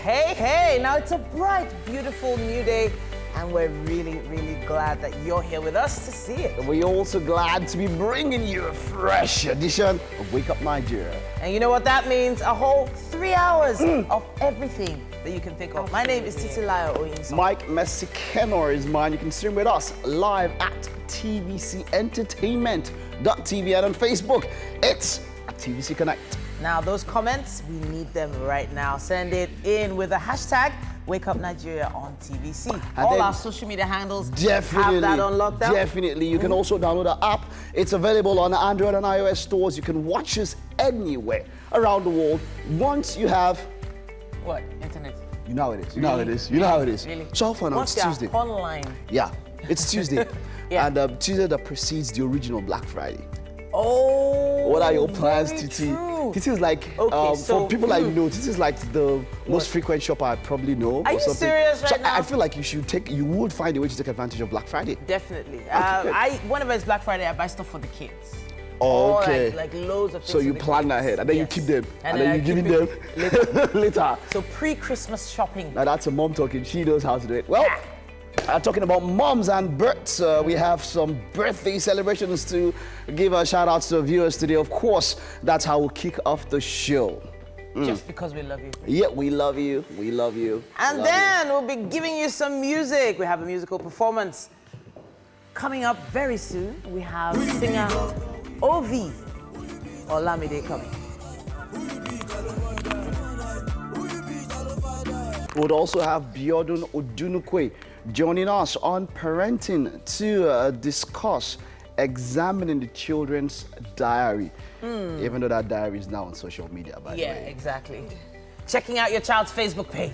Hey, hey, now it's a bright, beautiful new day, and we're really, really glad that you're here with us to see it. We're also glad to be bringing you a fresh edition of Wake Up Nigeria. And you know what that means? A whole 3 hours of everything that you can think of. My name is Titilayo Oyinso. Mike Messi-Kenor is mine. You can stream with us live at tvcentertainment.tv and on Facebook. It's at TVC Connect. Now, those comments, we need them right now. Send it in with the hashtag Wake Up Nigeria on TVC. All our social media handles have that on lockdown. Definitely. You can also download the app. It's available on Android and iOS stores. You can watch us anywhere around the world once you have... What? Internet? You know how it is. You know how it is. You know how it is. Really? So far now, it's Tuesday. Online. Yeah, it's Tuesday. Yeah. And Tuesday that precedes the original Black Friday. Oh, what are your plans, Titi? True. This is like, for people I know, this is like the most frequent shopper I probably know. Are you serious right now? I feel like you would find a way to take advantage of Black Friday. Definitely. Okay. Whenever it's Black Friday, I buy stuff for the kids. Oh, okay. Like loads of things. So you plan ahead, and then you keep them, and then you give them later. So pre-Christmas shopping. Now that's a mom talking. She knows how to do it. Well, talking about moms and births, we have some birthday celebrations to give a shout out to the viewers today. Of course, that's how we'll kick off the show. Just because we love you. Yeah, we love you. We love you. And then we'll be giving you some music. We have a musical performance coming up very soon. We have singer Ovi Olamide coming. We'll also have Biodun Odunukwe joining us on parenting to discuss examining the children's diary, even though that diary is now on social media, by the way. Yeah, exactly. Checking out your child's Facebook page.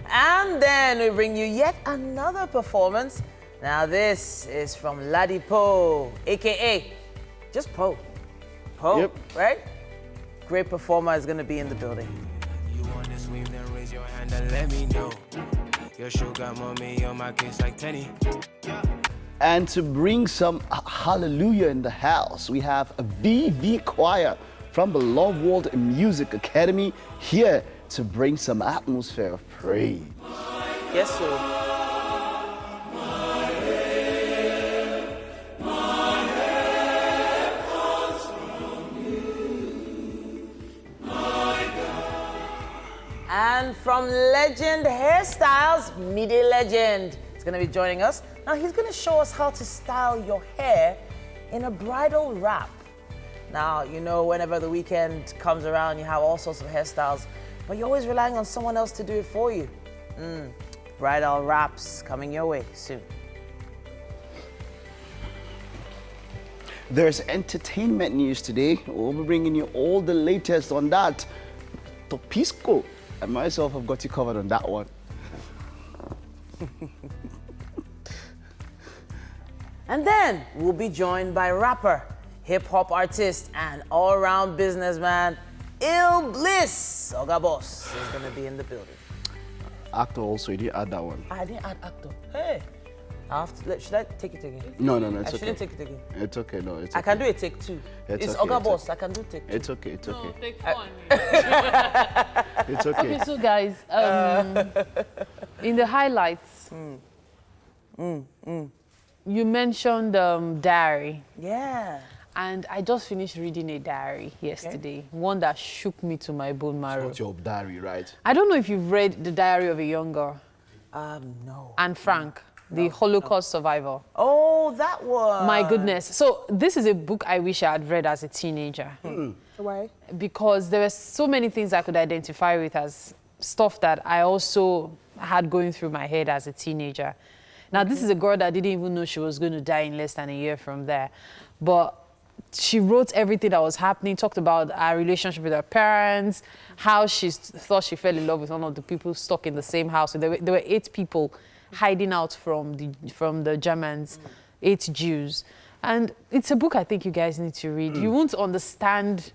And then we bring you yet another performance. Now this is from Ladipo, a.k.a. just Po. Po, yep. Right? Great performer is going to be in the building. You want to swim, then raise your hand and let me know. Your sugar mommy on my kiss like Tenny. And to bring some hallelujah in the house, we have a VV Choir from the Love World Music Academy here to bring some atmosphere of praise. Yes, sir. And from Legend Hairstyles, Midi Legend is going to be joining us. Now, he's going to show us how to style your hair in a bridal wrap. Now, you know, whenever the weekend comes around, you have all sorts of hairstyles, but you're always relying on someone else to do it for you. Bridal wraps coming your way soon. There's entertainment news today. We'll be bringing you all the latest on that. Topisco and myself have got you covered on that one. And then we'll be joined by rapper, hip-hop artist, and all-around businessman, Ill Bliss. Oga Boss is going to be in the building. Actor also, you didn't add that one. I didn't add actor. Hey. Should I take it again? No, it's I okay. shouldn't take it again. It's okay, no, it's I okay. can do a take two. It's okay, Oga it's Boss. okay. I can do take two. It's okay, it's okay. No, take one. It's okay. Okay, so guys, in the highlights, you mentioned diary. Yeah. And I just finished reading a diary yesterday, one that shook me to my bone marrow. It's your diary, right? I don't know if you've read The Diary of a Young Girl. No. Anne Frank, the Holocaust survivor. Oh, that one. My goodness. So this is a book I wish I had read as a teenager. Why? Because there were so many things I could identify with as stuff that I also had going through my head as a teenager. Now, this is a girl that didn't even know she was going to die in less than a year from there. But she wrote everything that was happening, talked about her relationship with her parents, how she thought she fell in love with one of the people stuck in the same house. So there were 8 people hiding out from the Germans, 8 Jews. And it's a book I think you guys need to read. You won't understand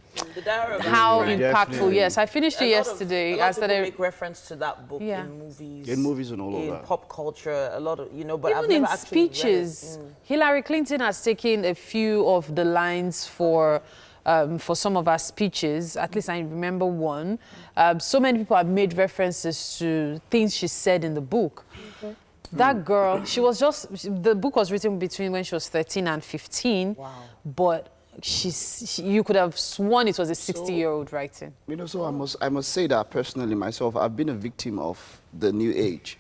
how impactful. Yes, I finished it yesterday. A lot of people make reference to that book in movies. In movies and all of that. In pop culture, a lot of, you know, but even I've never in actually speeches. read it. Hillary Clinton has taken a few of the lines for for some of our speeches. At least I remember one. So many people have made references to things she said in the book. Okay. That girl, the book was written between when she was 13 and 15. Wow. But you could have sworn it was a 60-year-old writing. You know, so I must say that personally myself, I've been a victim of the new age.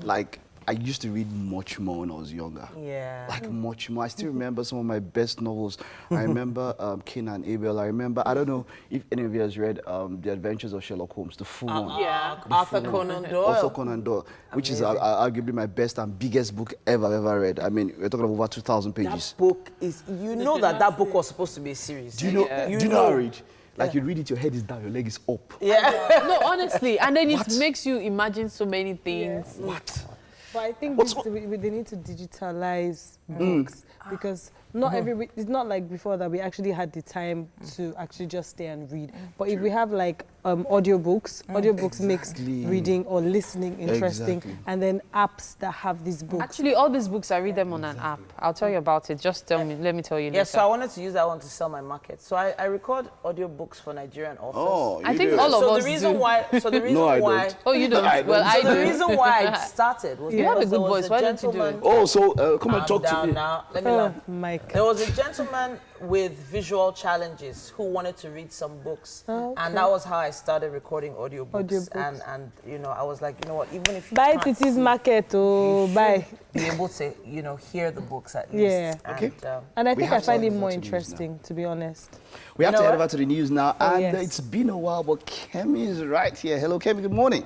Like, I used to read much more when I was younger. Yeah. Like, much more. I still remember some of my best novels. I remember Cain and Abel. I remember, I don't know if any of you has read The Adventures of Sherlock Holmes, the full one. Yeah. Arthur Conan Doyle. Arthur Conan Doyle, which is arguably my best and biggest book ever read. I mean, we're talking about over 2,000 pages. That book is, you know that book was supposed to be a series. Do you know, do you know how I read? Like, you read it, your head is down, your leg is up. Yeah. No, honestly. And then it makes you imagine so many things. Yes. What? But I think they need to digitalize books because not it's not like before that we actually had the time to actually just stay and read. But if we have like audiobooks makes reading or listening interesting, and then apps that have these books. Actually, all these books, I read them on an app. I'll tell you about it. Just let me tell you later. Yeah, so I wanted to use that one to sell my market. So I record audiobooks for Nigerian authors. Oh, I think all of us do. So the reason why... Oh, you don't? Well, I do. So the reason why I started was you have a good voice. Why don't you do it? Oh, so come and talk to me. Now. Let me laugh. Mike. There was a gentleman with visual challenges who wanted to read some books. And that was how I started recording audiobooks. And you know, I was like, you know what, even if you buy can't it is see, market or buy. be able to, you know, hear the books at least. Yeah. Okay. And I think I find it more to interesting, to be honest. We have to head over to the news now. And yes. It's been a while, but Kemi is right here. Hello, Kemi. Good morning.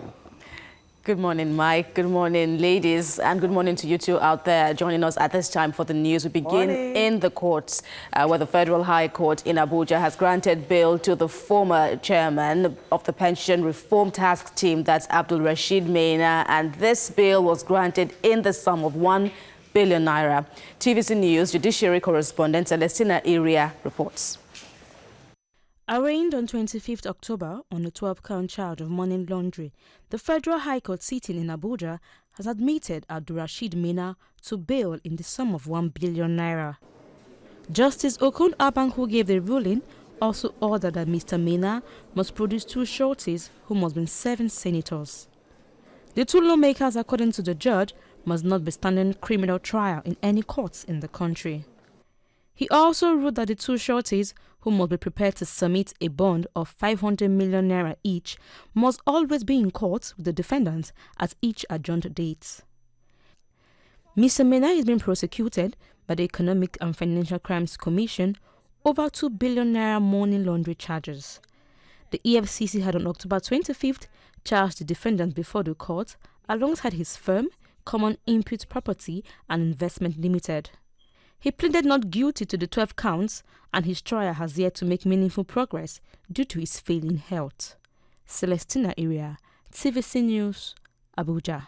Good morning, Mike. Good morning, ladies. And good morning to you two out there joining us at this time for the news. We begin in the courts, where the Federal High Court in Abuja has granted bail to the former chairman of the Pension Reform Task Team, that's Abdul Rashid Maina. And this bail was granted in the sum of 1 billion naira. TVC News Judiciary correspondent Celestina Iria reports. Arraigned on 25th October on a 12-count charge of money laundering, the Federal High Court sitting in Abuja has admitted Abdul Rashid Maina to bail in the sum of 1 billion naira. Justice Okun Abang, who gave the ruling, also ordered that Mr. Maina must produce 2 sureties who must be 7 senators. The 2 lawmakers, according to the judge, must not be standing criminal trial in any courts in the country. He also ruled that the 2 sureties, who must be prepared to submit a bond of 500 million naira each, must always be in court with the defendants at each adjourned date. Mr. Maina is being prosecuted by the Economic and Financial Crimes Commission over 2 billion naira money laundering charges. The EFCC had on October 25th charged the defendant before the court alongside his firm, Common Input Property and Investment Limited. He pleaded not guilty to the 12 counts, and his trial has yet to make meaningful progress due to his failing health. Celestina Iria, TVC News, Abuja.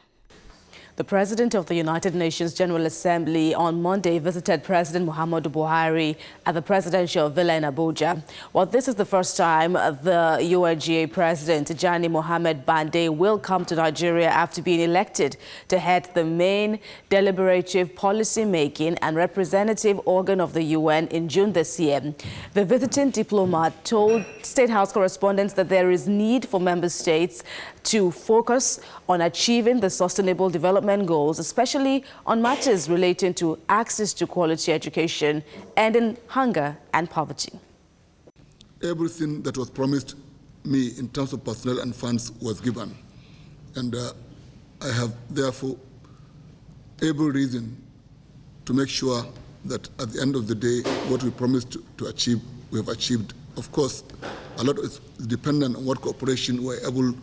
The President of the United Nations General Assembly on Monday visited President Muhammadu Buhari at the presidential villa in Abuja. Well, this is the first time the UNGA President, Tijani Mohamed Bande, will come to Nigeria after being elected to head the main deliberative policy-making and representative organ of the UN in June this year. The visiting diplomat told State House correspondents that there is need for member states to focus on achieving the Sustainable Development Goals, especially on matters relating to access to quality education, ending hunger and poverty. Everything that was promised me in terms of personnel and funds was given. And I have therefore every reason to make sure that at the end of the day, what we promised to achieve, we have achieved. Of course, a lot is dependent on what cooperation we're able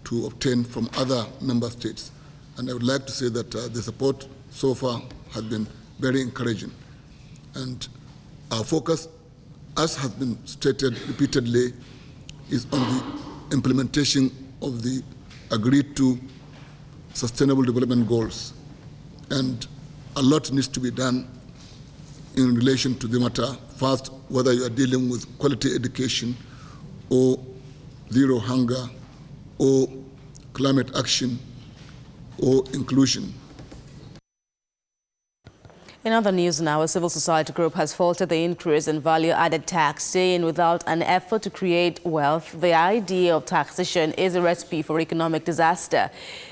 to obtain from other member states. And I would like to say that the support so far has been very encouraging. And our focus, as has been stated repeatedly, is on the implementation of the agreed to Sustainable Development Goals. And a lot needs to be done in relation to the matter. First, whether you are dealing with quality education or zero hunger, or climate action, or inclusion. In other news now, a civil society group has faulted the increase in value-added tax, saying without an effort to create wealth, the idea of taxation is a recipe for economic disaster.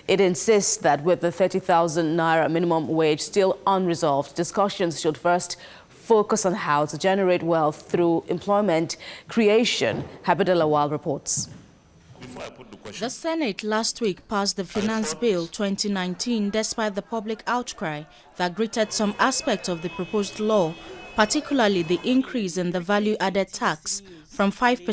It insists that with the 30,000 naira minimum wage still unresolved, discussions should first focus on how to generate wealth through employment creation. Habida Lawal reports. The Senate last week passed the Finance Bill 2019 despite the public outcry that greeted some aspects of the proposed law, particularly the increase in the value-added tax from 5%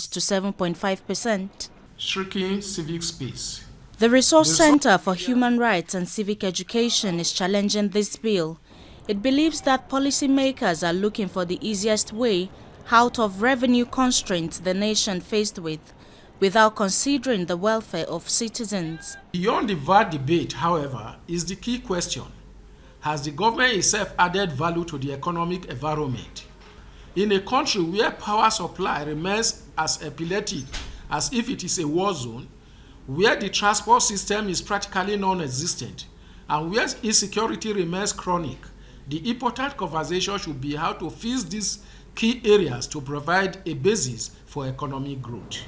to 7.5%. Shrinking civic space. The Resource Center for Human Rights and Civic Education is challenging this bill. It believes that policymakers are looking for the easiest way out of revenue constraints the nation faced with, without considering the welfare of citizens. Beyond the VAT debate, however, is the key question. Has the government itself added value to the economic environment? In a country where power supply remains as epileptic as if it is a war zone, where the transport system is practically non-existent, and where insecurity remains chronic, the important conversation should be how to fix these key areas to provide a basis for economic growth.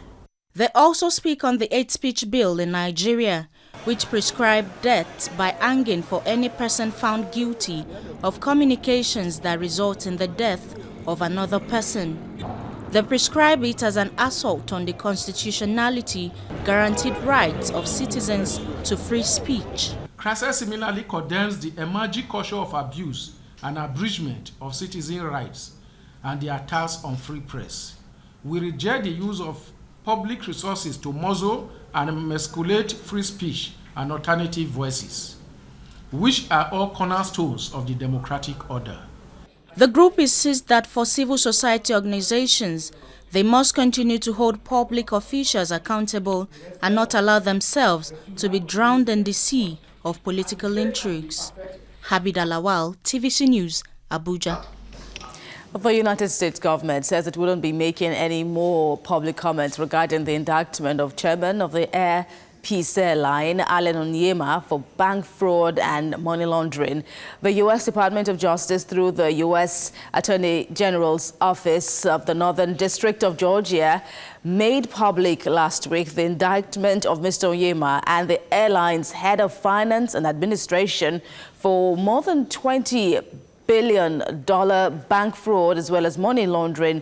They also speak on the hate speech bill in Nigeria, which prescribed death by hanging for any person found guilty of communications that result in the death of another person. They prescribe it as an assault on the constitutionality guaranteed rights of citizens to free speech. CRASE similarly condemns the emerging culture of abuse and abridgment of citizen rights and the attacks on free press. We reject the use of public resources to muzzle and emasculate free speech and alternative voices, which are all cornerstones of the democratic order. The group insists that for civil society organizations, they must continue to hold public officials accountable and not allow themselves to be drowned in the sea of political intrigues. Habida Lawal, TVC News, Abuja. The United States government says it wouldn't be making any more public comments regarding the indictment of chairman of the Air Peace Airline, Allen Onyema, for bank fraud and money laundering. The U.S. Department of Justice, through the U.S. Attorney General's Office of the Northern District of Georgia, made public last week the indictment of Mr. Onyema and the airline's head of finance and administration for more than $20 billion bank fraud as well as money laundering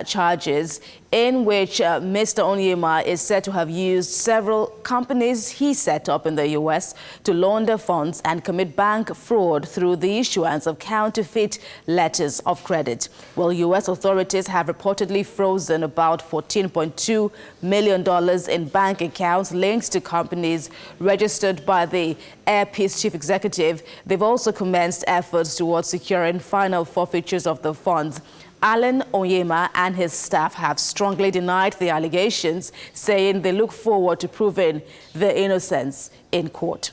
charges, in which Mr. Onyema is said to have used several companies he set up in the U.S. to launder funds and commit bank fraud through the issuance of counterfeit letters of credit. Well, U.S. authorities have reportedly frozen about $14.2 million in bank accounts linked to companies registered by the Air Peace chief executive. They've also commenced efforts towards securing final forfeitures of the funds. Allen Onyema and his staff have strongly denied the allegations, saying they look forward to proving their innocence in court.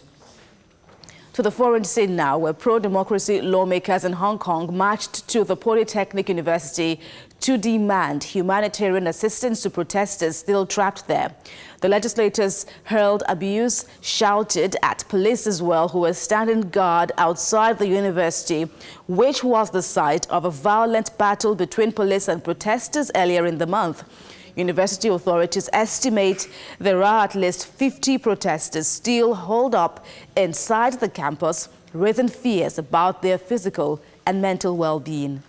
To the foreign scene now, where pro-democracy lawmakers in Hong Kong marched to the Polytechnic University to demand humanitarian assistance to protesters still trapped there. The legislators hurled abuse, shouted at police as well, who were standing guard outside the university, which was the site of a violent battle between police and protesters earlier in the month. University authorities estimate there are at least 50 protesters still holed up inside the campus, raising fears about their physical and mental well-being.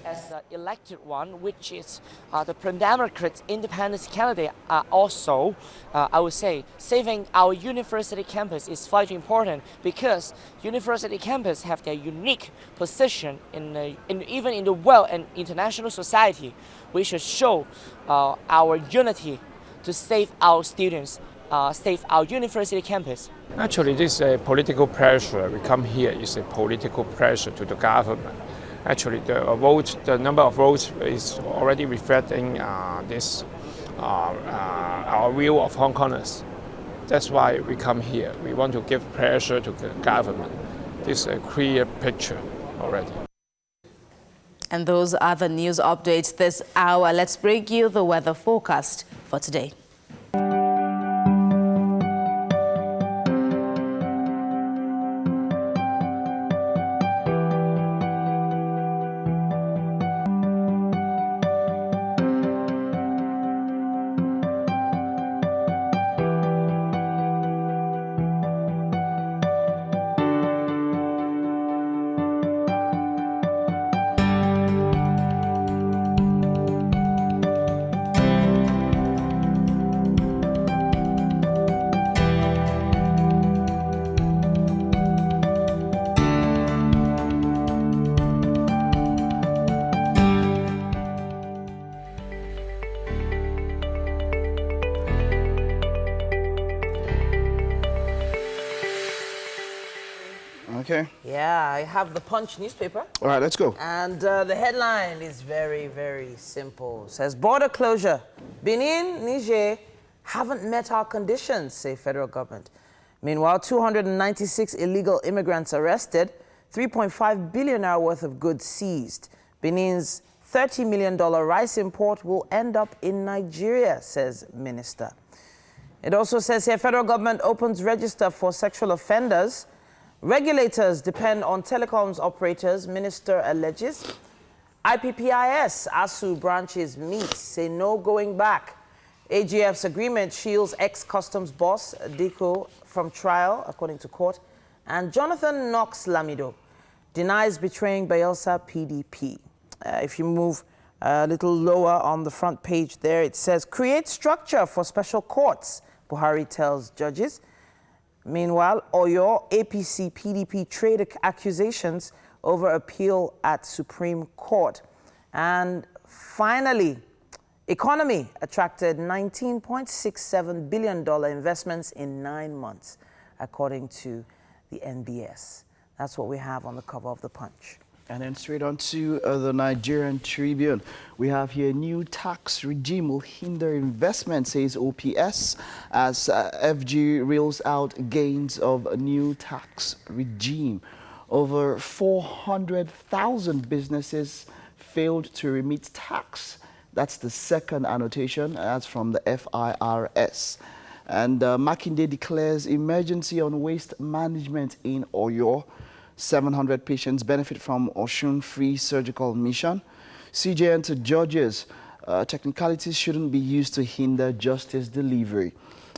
As the elected one, which is the pro-democrat independence candidate, also, I would say, saving our university campus is quite important, because university campus have their unique position even in the world and international society. We should show our unity to save our students, save our university campus. Actually, this is a political pressure. We come here is a political pressure to the government. Actually, the number of votes is already reflecting our view of Hong Kongers. That's why we come here. We want to give pressure to the government. This is a clear picture already. And those are the news updates this hour. Let's bring you the weather forecast for today. Okay. Yeah, I have the Punch newspaper. All right, let's go. And the headline is very, very simple. It says, border closure. Benin, Niger haven't met our conditions, say federal government. Meanwhile, 296 illegal immigrants arrested, 3.5 billion naira worth of goods seized. Benin's $30 million rice import will end up in Nigeria, says minister. It also says here, federal government opens register for sexual offenders. Regulators depend on telecoms operators, minister alleges. IPPIS, ASU branches meet, say no going back. AGF's agreement shields ex-customs boss Diko from trial, according to court. And Jonathan Knox Lamido denies betraying Bayelsa PDP. If you move a little lower on the front page there, it says, create structure for special courts, Buhari tells judges. Meanwhile, Oyo, APC, PDP trade accusations over appeal at Supreme Court. And finally, economy attracted $19.67 billion investments in 9 months, according to the NBS. That's what we have on the cover of the Punch. And then straight on to the Nigerian Tribune. We have here new tax regime will hinder investment, says OPS, as FG reels out gains of a new tax regime. Over 400,000 businesses failed to remit tax. That's the second annotation. That's from the FIRS. And Makinde declares emergency on waste management in Oyo. 700 patients benefit from Osun Free Surgical Mission. CJN to judges, technicalities shouldn't be used to hinder justice delivery.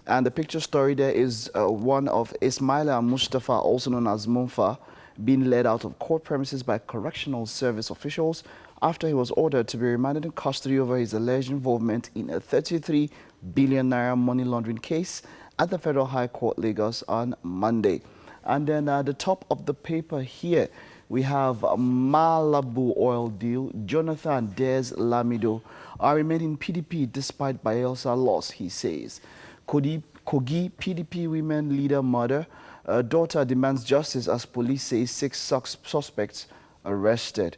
And the picture story there is one of Ismaila Mustafa, also known as Munfa, being led out of court premises by correctional service officials after he was ordered to be remanded in custody over his alleged involvement in a 33 billion naira money laundering case at the Federal High Court, Lagos, on Monday. And then at the top of the paper here, we have Malibu oil deal. Jonathan Des Lamido are remaining PDP despite Bayelsa loss, he says. Kogi PDP women leader murder. Daughter demands justice as police say 6 suspects arrested.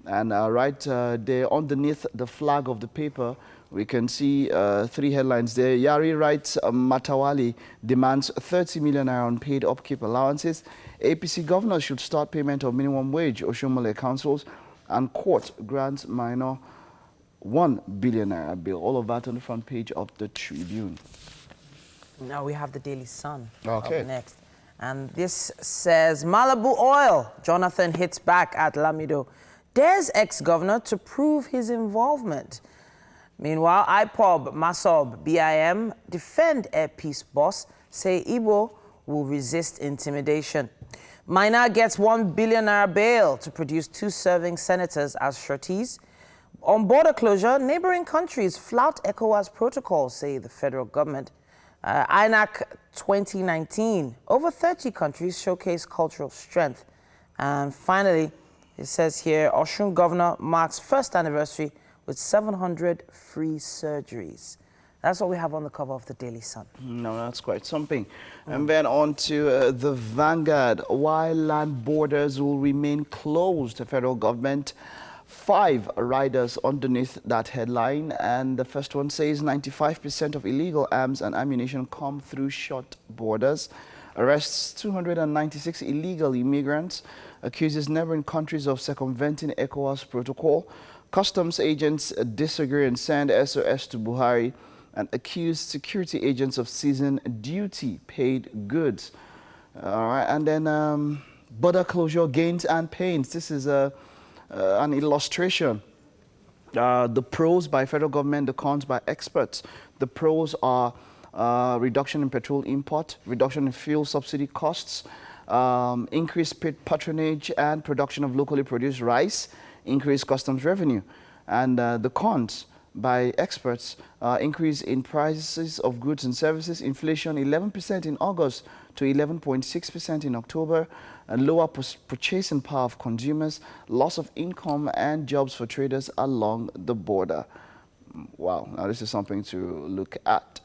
And right there underneath the flag of the paper, we can see 3 headlines there. Yari writes Matawali demands 30 million naira unpaid upkeep allowances. APC governors should start payment of minimum wage. Oshomole councils and court grants minor 1 billion naira bill. All of that on the front page of the Tribune. Now we have the Daily Sun up next. And this says, Malibu oil. Jonathan hits back at Lamido. Dares ex-governor to prove his involvement. Meanwhile, IPOB, MASOB, BIM defend Air Peace boss, say Igbo will resist intimidation. Maina gets 1 billion naira bail to produce 2 serving senators as sureties. On border closure, neighboring countries flout ECOWAS protocol, say the federal government. INAC 2019, over 30 countries showcase cultural strength. And finally, it says here, Osun governor marks first anniversary with 700 free surgeries. That's what we have on the cover of the Daily Sun. No, that's quite something. And then on to the Vanguard. While land borders will remain closed, the federal government, 5 riders underneath that headline. And the first one says 95% of illegal arms and ammunition come through short borders. Arrests 296 illegal immigrants. Accuses neighboring countries of circumventing ECOWAS protocol. Customs agents disagree and send SOS to Buhari and accuse security agents of seizing duty paid goods. All right, and then border closure gains and pains. This is an illustration. The pros by federal government, the cons by experts. The pros are reduction in petrol import, reduction in fuel subsidy costs, increased patronage and production of locally produced rice, increased customs revenue. And the cons by experts, increase in prices of goods and services, inflation 11% in August to 11.6% in October, and lower purchasing power of consumers, loss of income and jobs for traders along the border. Wow, now this is something to look at.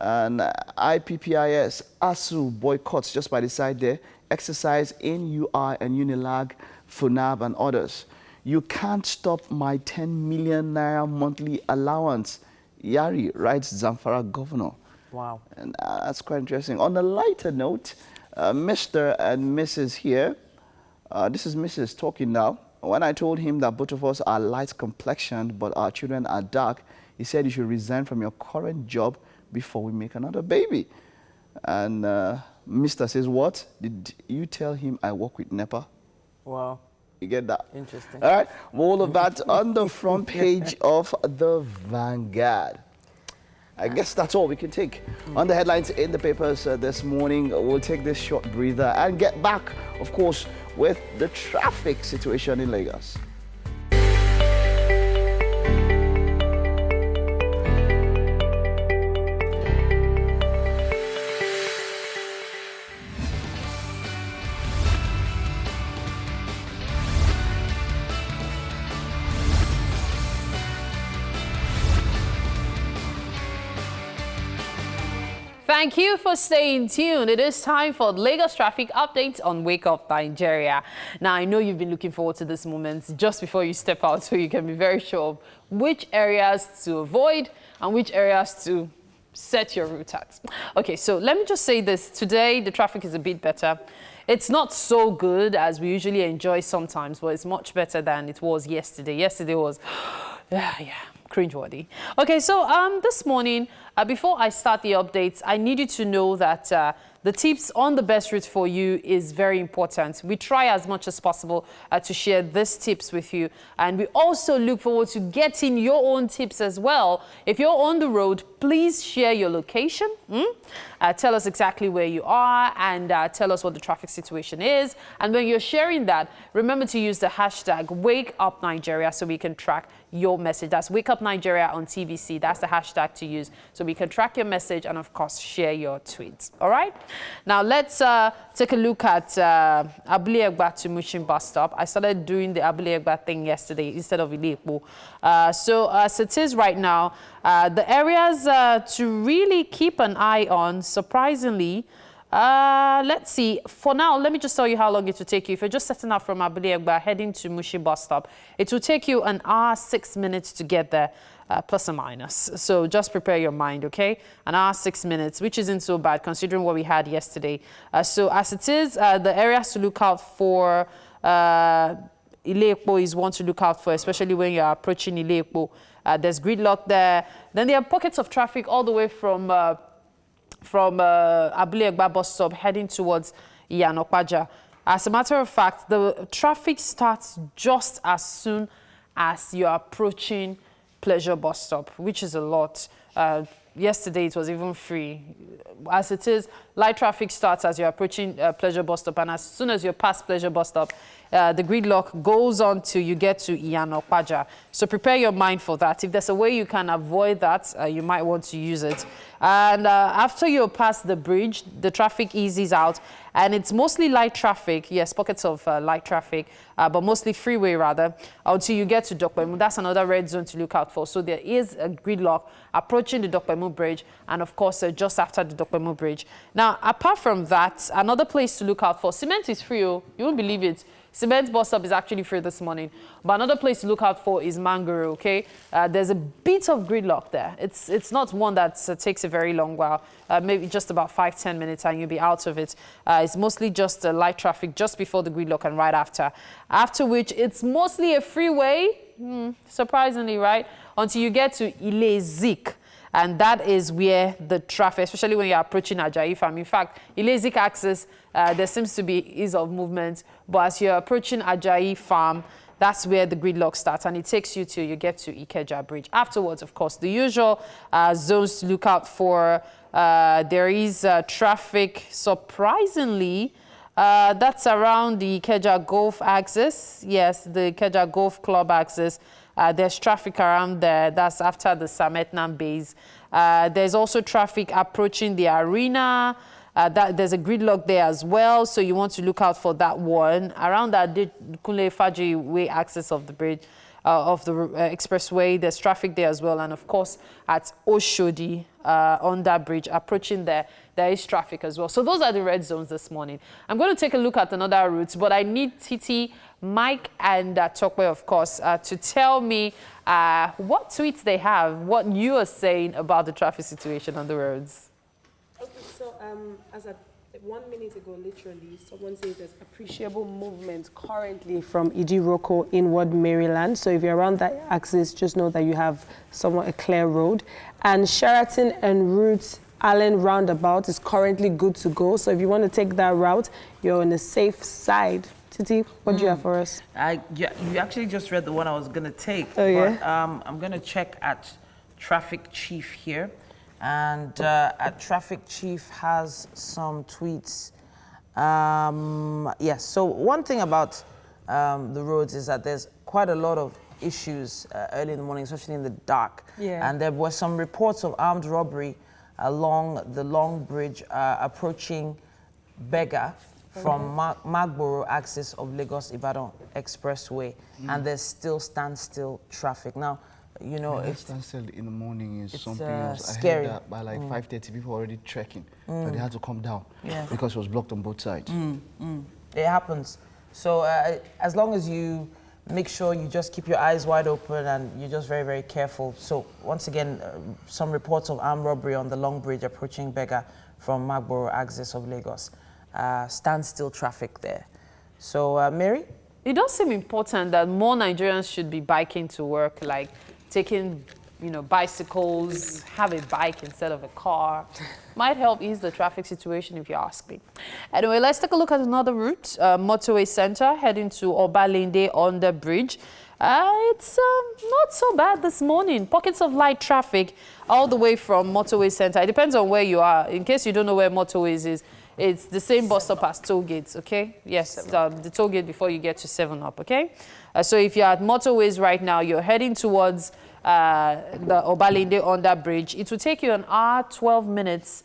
And IPPIS, ASU boycotts just by the side there, exercise in UI and Unilag, FUNAB and others. You can't stop my 10 million naira monthly allowance, Yari, writes Zamfara governor. Wow. And that's quite interesting. On a lighter note, Mr. and Mrs. here, this is Mrs. talking now. When I told him that both of us are light complexioned but our children are dark, he said you should resign from your current job before we make another baby. And Mr. says, what? Did you tell him I work with NEPA? Wow. You get that? Interesting. All right. All of that on the front page of the Vanguard. I guess that's all we can take on the headlines in the papers this morning. We'll take this short breather and get back, of course, with the traffic situation in Lagos. Thank you for staying tuned. It is time for Lagos traffic updates on Wake Up Nigeria. Now, I know you've been looking forward to this moment just before you step out, so you can be very sure of which areas to avoid and which areas to set your route at. Okay, so let me just say this. Today, the traffic is a bit better. It's not so good as we usually enjoy sometimes, but it's much better than it was yesterday. Yesterday was, yeah, cringeworthy. Okay, so this morning, before I start the updates, I need you to know that the tips on the best route for you is very important. We try as much as possible to share these tips with you. And we also look forward to getting your own tips as well. If you're on the road, please share your location. Tell us exactly where you are and tell us what the traffic situation is. And when you're sharing that, remember to use the hashtag #WakeUpNigeria so we can track your message. That's Wake Up Nigeria on TVC. That's the hashtag to use so we can track your message and, of course, share your tweets. All right? Now, let's take a look at Abule-Egba to Mushin bus stop. I started doing the Abule-Egba thing yesterday instead of Ile-Epo. So as it is right now, the areas to really keep an eye on, surprisingly, let's see. For now, let me just tell you how long it will take you. If you're just setting out from Abule-Egba heading to Mushin bus stop, it will take you 1 hour, 6 minutes to get there. Plus or minus. So just prepare your mind, okay? 1 hour, 6 minutes, which isn't so bad considering what we had yesterday. So as it is, the areas to look out for, Ile-Epo is one to look out for, especially when you're approaching Ile-Epo. There's gridlock there. Then there are pockets of traffic all the way from Abule-Egba bus stop heading towards Iyanokpaja. As a matter of fact, the traffic starts just as soon as you're approaching Pleasure bus stop, which is a lot. Yesterday it was even free. As it is, light traffic starts as you're approaching Pleasure bus stop, and as soon as you're past Pleasure bus stop, the gridlock goes on till you get to Iyanokpaja. So prepare your mind for that. If there's a way you can avoid that, you might want to use it. And after you're past the bridge, the traffic eases out, and it's mostly light traffic. Yes, pockets of light traffic, but mostly freeway rather, until you get to Dokpemu. That's another red zone to look out for. So there is a gridlock approaching the Dokpemu Bridge, and of course, just after the Dokpemu Bridge. Now, apart from that, another place to look out for, cement is free. Oh, you won't believe it. Cement bus stop is actually free this morning. But another place to look out for is Mangoro, okay? There's a bit of gridlock there. It's not one that takes a very long while, maybe just about 5-10 minutes and you'll be out of it. It's mostly just light traffic just before the gridlock and right after. After which, it's mostly a freeway, surprisingly, right? Until you get to Ile-Zik. And that is where the traffic, especially when you're approaching Ajayi Farm. In fact, Ile-Zik access, there seems to be ease of movement. But as you're approaching Ajayi Farm, that's where the gridlock starts. And it takes you till you get to Ikeja Bridge. Afterwards, of course, the usual zones to look out for. There is traffic, surprisingly, that's around the Ikeja Golf axis. Yes, the Ikeja Golf Club axis. There's traffic around there. That's after the Sametnam base. There's also traffic approaching the arena. There's a gridlock there as well, so you want to look out for that one. Around that Kunle Faji Way access of the bridge. of the expressway. There's traffic there as well. And of course, at Oshodi, on that bridge, approaching there is traffic as well. So those are the red zones this morning. I'm going to take a look at another route, but I need Titi, Mike, and Tokwe, of course, to tell me what tweets they have, what you are saying about the traffic situation on the roads. Okay, so as at 1 minute ago, literally, someone says there's appreciable movement currently from Idiroko inward Maryland. So if you're around that axis, just know that you have somewhat a clear road. And Sheraton and Route Allen roundabout is currently good to go. So if you want to take that route, you're on the safe side. Titi, what do you have for us? You actually just read the one I was going to take. Oh, yeah? But, I'm going to check at Traffic Chief here. And Traffic Chief has some tweets. Yes, so one thing about the roads is that there's quite a lot of issues early in the morning, especially in the dark. Yeah. And there were some reports of armed robbery along the Long Bridge approaching Bega from Magboro axis of Lagos-Ibadan Expressway. And there's still standstill traffic. Now, you know, it's standstill in the morning is something else. Scary. I heard that by like 5:30, people were already trekking, but they had to come down because it was blocked on both sides. It happens. So as long as you make sure you just keep your eyes wide open and you're just very, very careful. So once again, some reports of armed robbery on the Long Bridge approaching Bega from Magboro axis of Lagos. Standstill traffic there. So Mary? It does seem important that more Nigerians should be biking to work, like taking, bicycles, have a bike instead of a car. Might help ease the traffic situation if you ask me. Anyway, let's take a look at another route, Motorway Center, heading to Obalende on the bridge. It's not so bad this morning. Pockets of light traffic all the way from Motorway Center. It depends on where you are. In case you don't know where Motorways is, it's the same bus stop as toll gates, okay? Yes, the toll gate before you get to 7-Up, okay? So if you're at Motorways right now, you're heading towards the Obalende on that bridge. It will take you an hour, 12 minutes,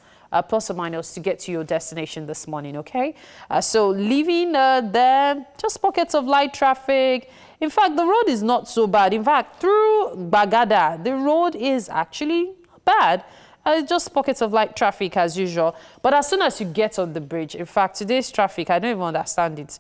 plus or minus, to get to your destination this morning, okay? So leaving there, just pockets of light traffic. In fact, the road is not so bad. In fact, through Bagada, the road is actually not bad. Just pockets of light traffic as usual. But as soon as you get on the bridge, in fact, today's traffic, I don't even understand it.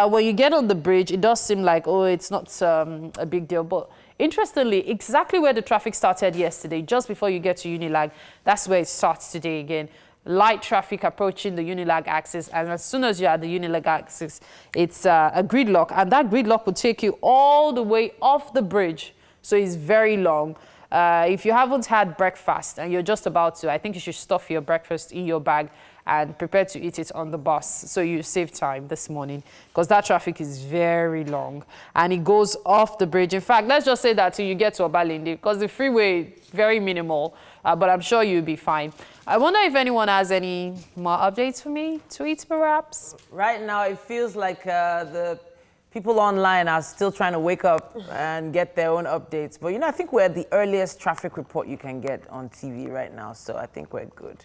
When you get on the bridge, it does seem like, it's not a big deal. But interestingly, exactly where the traffic started yesterday, just before you get to Unilag, that's where it starts today again. Light traffic approaching the Unilag axis, and as soon as you're at the Unilag axis, it's a gridlock, and that gridlock will take you all the way off the bridge, so it's very long. If you haven't had breakfast and you're just about to, I think you should stuff your breakfast in your bag and prepare to eat it on the bus so you save time this morning, because that traffic is very long and it goes off the bridge. In fact, let's just say that till you get to Obalende, because the freeway is very minimal, but I'm sure you'll be fine. I wonder if anyone has any more updates for me, tweets perhaps? Right now, it feels like the people online are still trying to wake up and get their own updates. But, I think we're the earliest traffic report you can get on TV right now. So I think we're good.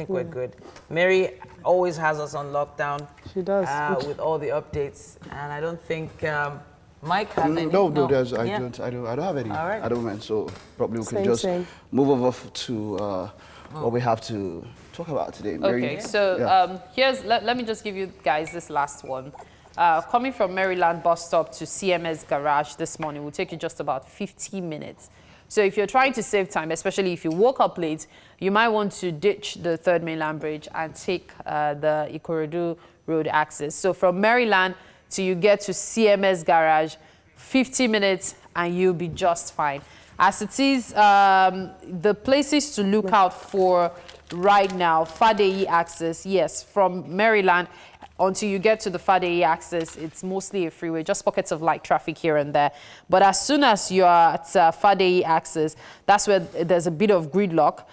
We're good. Mary always has us on lockdown. She does. With all the updates. And I don't think Mike has any. No, I don't have any. All right. I don't mind. So probably we can just move over to what we have to talk about today. Mary. Okay, so let me just give you guys this last one. Coming from Maryland bus stop to CMS garage this morning will take you just about 15 minutes. So if you're trying to save time, especially if you woke up late, you might want to ditch the 3rd Mainland Bridge and take the Ikorodu Road access. So from Maryland till you get to CMS garage, 50 minutes and you'll be just fine. As it is, the places to look out for right now, Fadeyi access, yes, from Maryland until you get to the Fadeyi access, it's mostly a freeway, just pockets of light traffic here and there. But as soon as you're at Fadeyi access, that's where there's a bit of gridlock.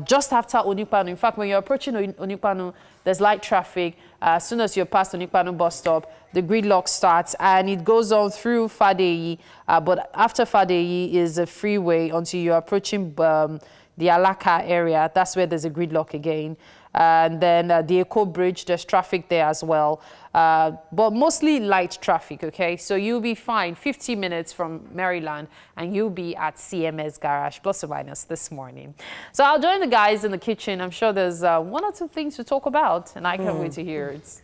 Just after Onipanu, in fact, when you're approaching Onipanu, there's light traffic. As soon as you're past Onipanu bus stop, the gridlock starts and it goes on through Fadeyi. But after Fadeyi is a freeway until you're approaching the Alaka area. That's where there's a gridlock again. And then the Eco Bridge, there's traffic there as well. But mostly light traffic, okay? So you'll be fine 50 minutes from Maryland and you'll be at CMS Garage, plus or minus this morning. So I'll join the guys in the kitchen. I'm sure there's one or two things to talk about and I can't wait to hear it.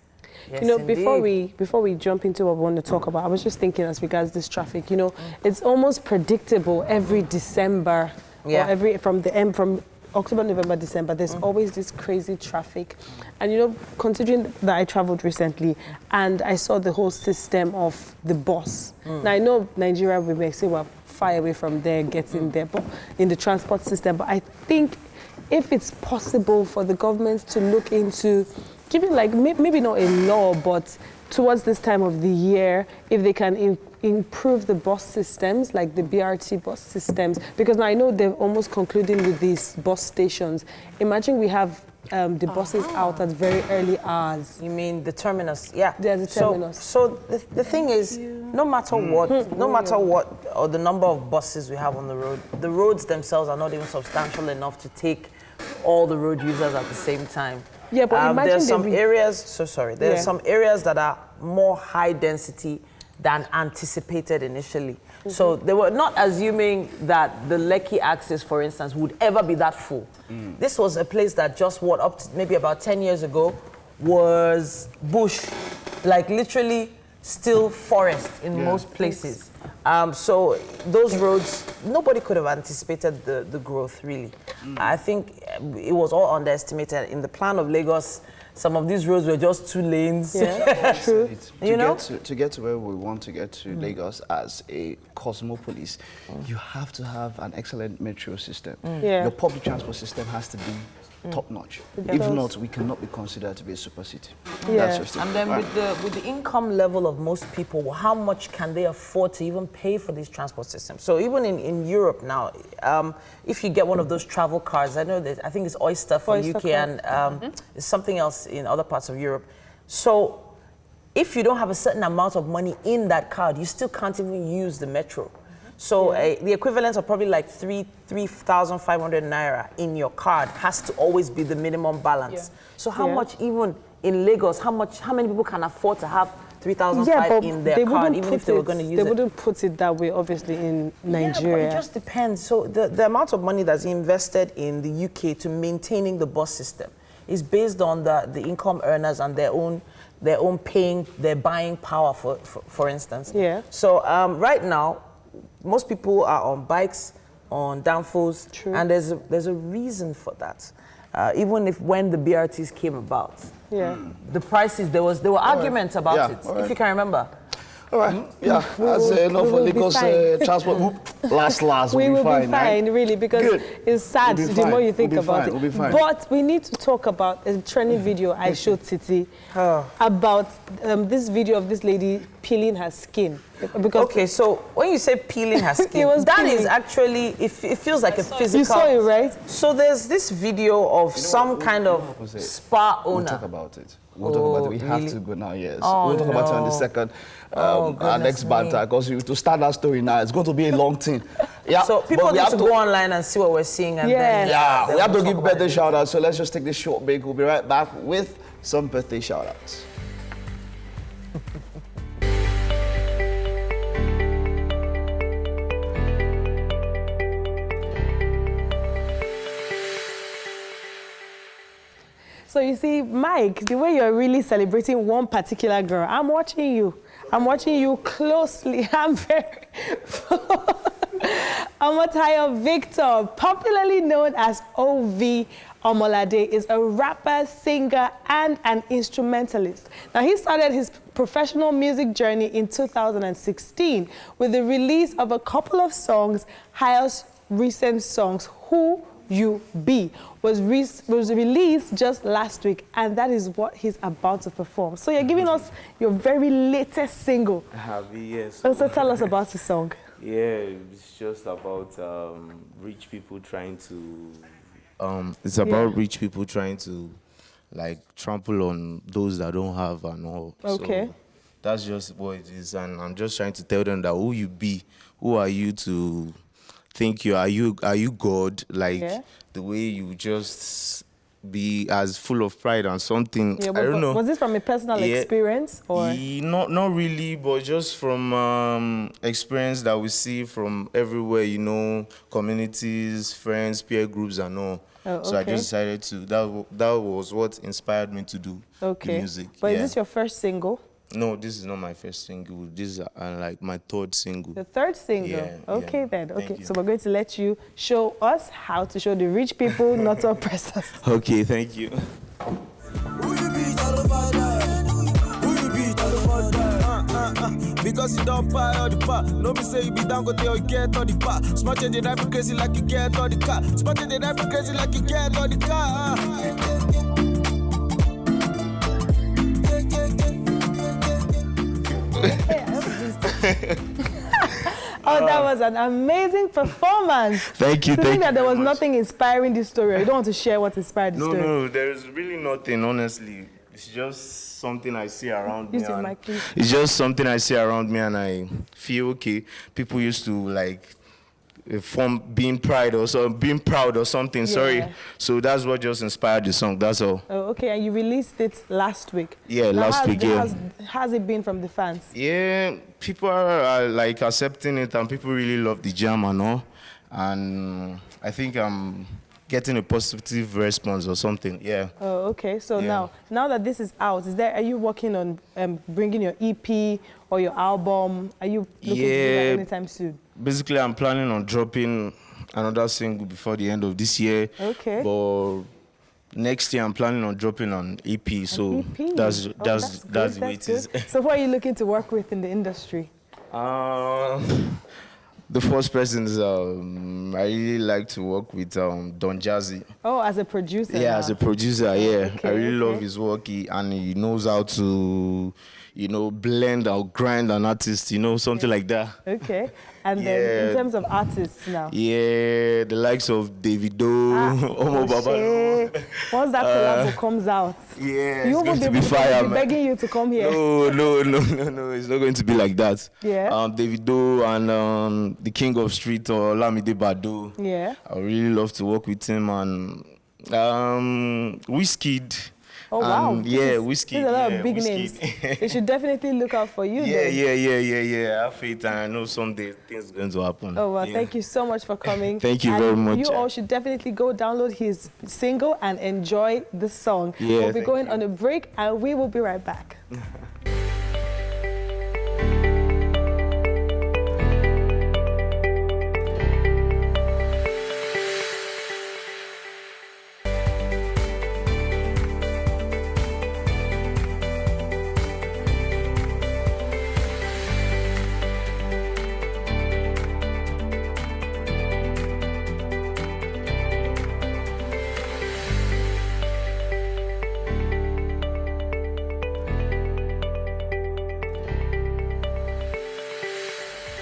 Yes, you know, indeed. before we jump into what we want to talk about, I was just thinking as regards this traffic, you know, it's almost predictable every December or from October, November, December, there's always this crazy traffic. And you know, considering that I traveled recently and I saw the whole system of the bus. Now I know Nigeria, we may say we're far away from there, getting there, but in the transport system, but I think if it's possible for the government to look into giving, like, maybe not a law, but towards this time of the year, if they can improve the bus systems, like the BRT bus systems, because now I know they're almost concluding with these bus stations. Imagine we have the buses out at very early hours. You mean the terminus? Yeah. Yeah, the terminus. So the thing is, no matter what, or the number of buses we have on the roads themselves are not even substantial enough to take all the road users at the same time. Yeah, but imagine there's some areas. There's some areas that are more high density than anticipated initially. So they were not assuming that the Lekki axis, for instance, would ever be that full. This was a place that just up to maybe about 10 years ago was bush, like literally still forest in most places. So those roads, nobody could have anticipated the growth, really. I think it was all underestimated. In the plan of Lagos, some of these roads were just 2 lanes. Yeah, true. To get to where we want to get to Lagos as a cosmopolis, you have to have an excellent metro system. Your public transport system has to be top-notch. If not, we cannot be considered to be a super city. That's just it. And then with the income level of most people, how much can they afford to even pay for these transport systems? So even in Europe now, if you get one of those travel cards, I think it's Oyster for UK and it's something else in other parts of Europe. So if you don't have a certain amount of money in that card, you still can't even use the metro. So the equivalent of probably like 3,500 naira in your card has to always be the minimum balance. So how much, even in Lagos, how many people can afford to have 3,500 in their card, even if they were going to use it? They wouldn't put it that way, obviously, in Nigeria. Yeah, but it just depends. So the amount of money that's invested in the UK to maintaining the bus system is based on the income earners and their own buying power, for instance. Yeah. So right now, most people are on bikes, on downfalls, and there's a reason for that. Even when the BRTs came about, the prices, there were arguments about it, if you can remember. All right, that's enough for Lagos transport. Last, we will be fine, fine, really, because it's sad the more you think about it. We'll be fine. But we need to talk about a trending video I showed Titi about this video of this lady peeling her skin. Okay, so when you say peeling her skin, that is actually, it feels like a physical... You saw it, right? So there's this video of some kind of spa owner. We'll talk about it. We'll talk about it. We have to go now, yes. We'll talk about it in the second, our next banter, because to start that story now, it's going to be a long thing. Yeah, so people need to go online and see what we're seeing. And then, we have to give birthday shout-outs, so let's just take this short break. We'll be right back with some birthday shout-outs. So you see, Mike, the way you're really celebrating one particular girl, I'm watching you. I'm watching you closely. I'm very... Omotayo Victor, popularly known as OV Omolade, is a rapper, singer, and an instrumentalist. Now, he started his professional music journey in 2016 with the release of a couple of songs. Hayo's recent songs, Who You Be, was released just last week, and that is what he's about to perform. So you're giving us your very latest single. Yes. So tell us about the song. Yeah, it's just about rich people trying to... it's about rich people trying to, like, trample on those that don't have and all. Okay. So that's just what it is, and I'm just trying to tell them that who you be, who are you to think are you God, like the way you just be as full of pride and something. Yeah, I don't know. Was this from a personal experience or? Not really, but just from experience that we see from everywhere, you know, communities, friends, peer groups and all. Oh, So I okay. just decided to, that was what inspired me to do the music. But is this your first single? No, this is not my first single. This is like my third single. The third single? Yeah, okay yeah. then. Thank Okay, you. so we're going to let you show us how to show the rich people, not to oppress us. Okay, thank you. Because you don't buy all the part. No be say you be down, go there, you get all the part. Smart change the life crazy like you get all the car. Smart change the life crazy like you get all the car. Oh, that was an amazing performance. Thank you, To thank think that you there very was much. nothing inspiring this story. You don't want to share what inspired the story. No, there's really nothing, honestly. It's just something I see around me. Use your and mic, please. It's just something I see around me and I feel, okay, people used to like form being proud or something, sorry. Yeah. So that's what just inspired the song, that's all. Oh, okay, and you released it last week. Yeah, Now, last week, yeah. How's it been from the fans? Yeah, people are like accepting it and people really love the jam and all. And I think I'm getting a positive response or something, yeah. Oh, okay. So Yeah. now that this is out, are you working on bringing your EP or your album? Are you looking to do that anytime soon? Basically, I'm planning on dropping another single before the end of this year. Okay. But next year, I'm planning on dropping an EP. So EP? that's Oh, the way it is. good. So who are you looking to work with in the industry? The first person is I really like to work with Don Jazzy. Oh, as a producer. Yeah, now. as a producer, yeah. Okay, I really love okay. his work and he knows how to, you know, blend or grind an artist, you know, something like that. Okay. And then Yeah. in terms of artists now. Yeah, the likes of Davido, Omo Baba. Once that collab comes out, Yeah, you it's will going be to be fire, man. begging you to come here. No, it's not going to be like that. Yeah. Davido and the King of Street or Lamide Bado. Yeah. I really love to work with him and Wizkid. Oh wow. Yeah, Wizkid. There's a lot yeah, of big Wizkid. names. They should definitely look out for you then. Yeah. I have faith and I know someday things are going to happen. Oh well, Yeah. thank you so much for coming. Thank you And very much. You all should definitely go download his single and enjoy the song. Yeah, we'll be thank going you. on a break and we will be right back.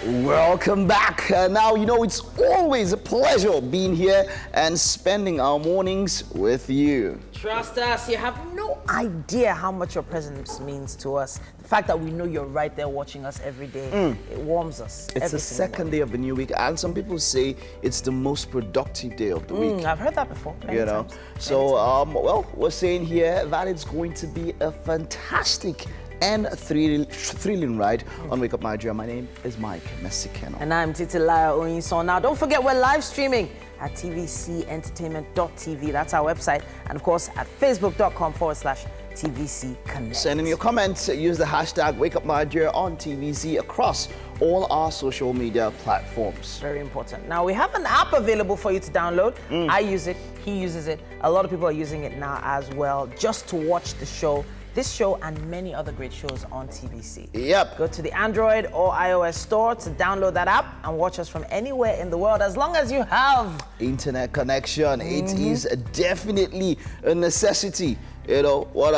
Welcome back. Now, you know, it's always a pleasure being here and spending our mornings with you. Trust us, you have no idea how much your presence means to us. The fact that we know you're right there watching us every day, it warms us. It's the second day of the new week, and some people say it's the most productive day of the week. I've heard that before. Many You know, times. so well, we're saying here that it's going to be a fantastic and thrilling ride on Wake Up Nigeria. My name is Mike Messikeno. And I'm Titilaya Oyinson. Now, don't forget we're live streaming at tvcentertainment.tv. That's our website. And of course, at facebook.com/TVC Connect. Send in your comments. Use the hashtag Wake Up Nigeria on TVC across all our social media platforms. Very important. Now, we have an app available for you to download. I use it. He uses it. A lot of people are using it now as well, just to watch the show. This show and many other great shows on TVC. Yep. Go to the Android or iOS store to download that app and watch us from anywhere in the world, as long as you have Internet connection. It is definitely a necessity. You know what?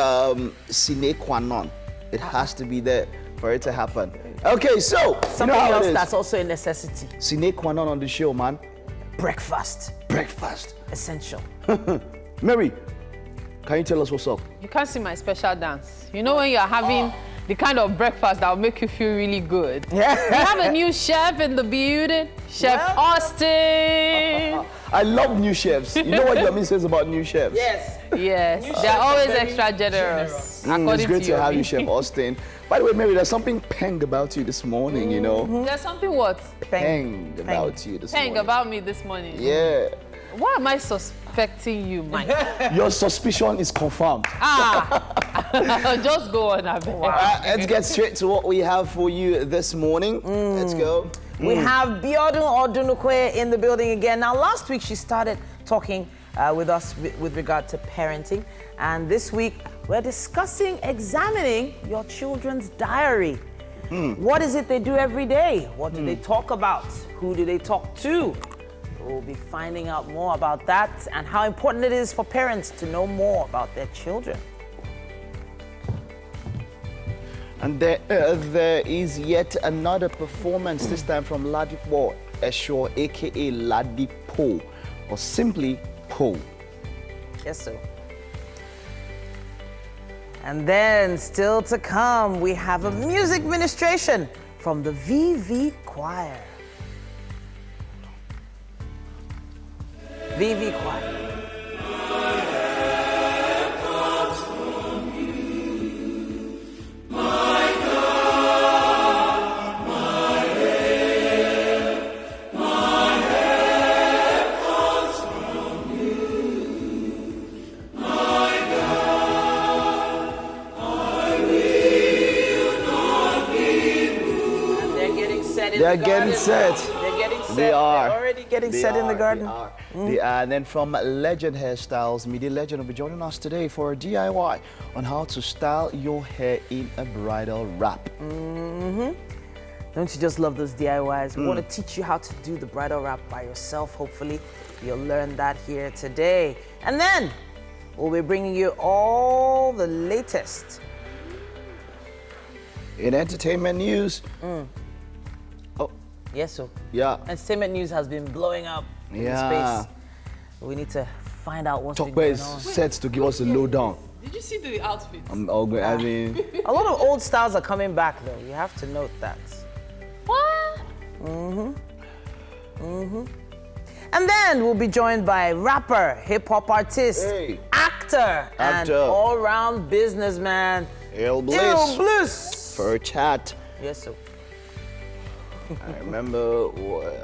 Sine qua non. It has to be there for it to happen. Okay, so something you know how else it is. that's also a necessity. Sine qua non on the show, man. Breakfast. Breakfast. Essential. Mary, can you tell us what's up? You can't see my special dance. You know when you're having the kind of breakfast that will make you feel really good. Yeah. We have a new chef in the building, Chef Austin. I love new chefs. You know what Yami says about new chefs? Yes. Yes, they're always extra generous. It's great to have you, Yomi. Chef Austin. By the way, Mary, there's something peng about you this morning, you know? There's something what? Peng about you this morning. Saying about me this morning. Yeah. Why am I suspecting you, Mike? Your suspicion is confirmed. Just go on, Abby. Let's get straight to what we have for you this morning. Let's go. We have Biodun Odunukwe in the building again. Now, last week she started talking with us with regard to parenting. And this week, we're discussing examining your children's diary. What is it they do every day? What do they talk about? Who do they talk to? We'll be finding out more about that and how important it is for parents to know more about their children. And there is yet another performance, this time from Ladipo Esho, aka Ladipo, or simply Po. Yes, sir. And then, still to come, we have a music ministration from the VV Choir. VV Choir. They're getting set. They're getting set. They are. They're already getting set in the garden. They are. And then from Legend Hairstyles, Media Legend will be joining us today for a DIY on how to style your hair in a bridal wrap. Don't you just love those DIYs? We want to teach you how to do the bridal wrap by yourself. Hopefully, you'll learn that here today. And then, we'll be bringing you all the latest in entertainment news. Yes, sir. Yeah. Entertainment news has been blowing up in the space. We need to find out what's been Tokwe going is on. set to give us a lowdown. Did you see the outfit? I mean, a lot of old styles are coming back, though. You have to note that. What? And then we'll be joined by rapper, hip-hop artist, actor, and all-round businessman, Il Bliss. For a chat. Yes, sir. I remember,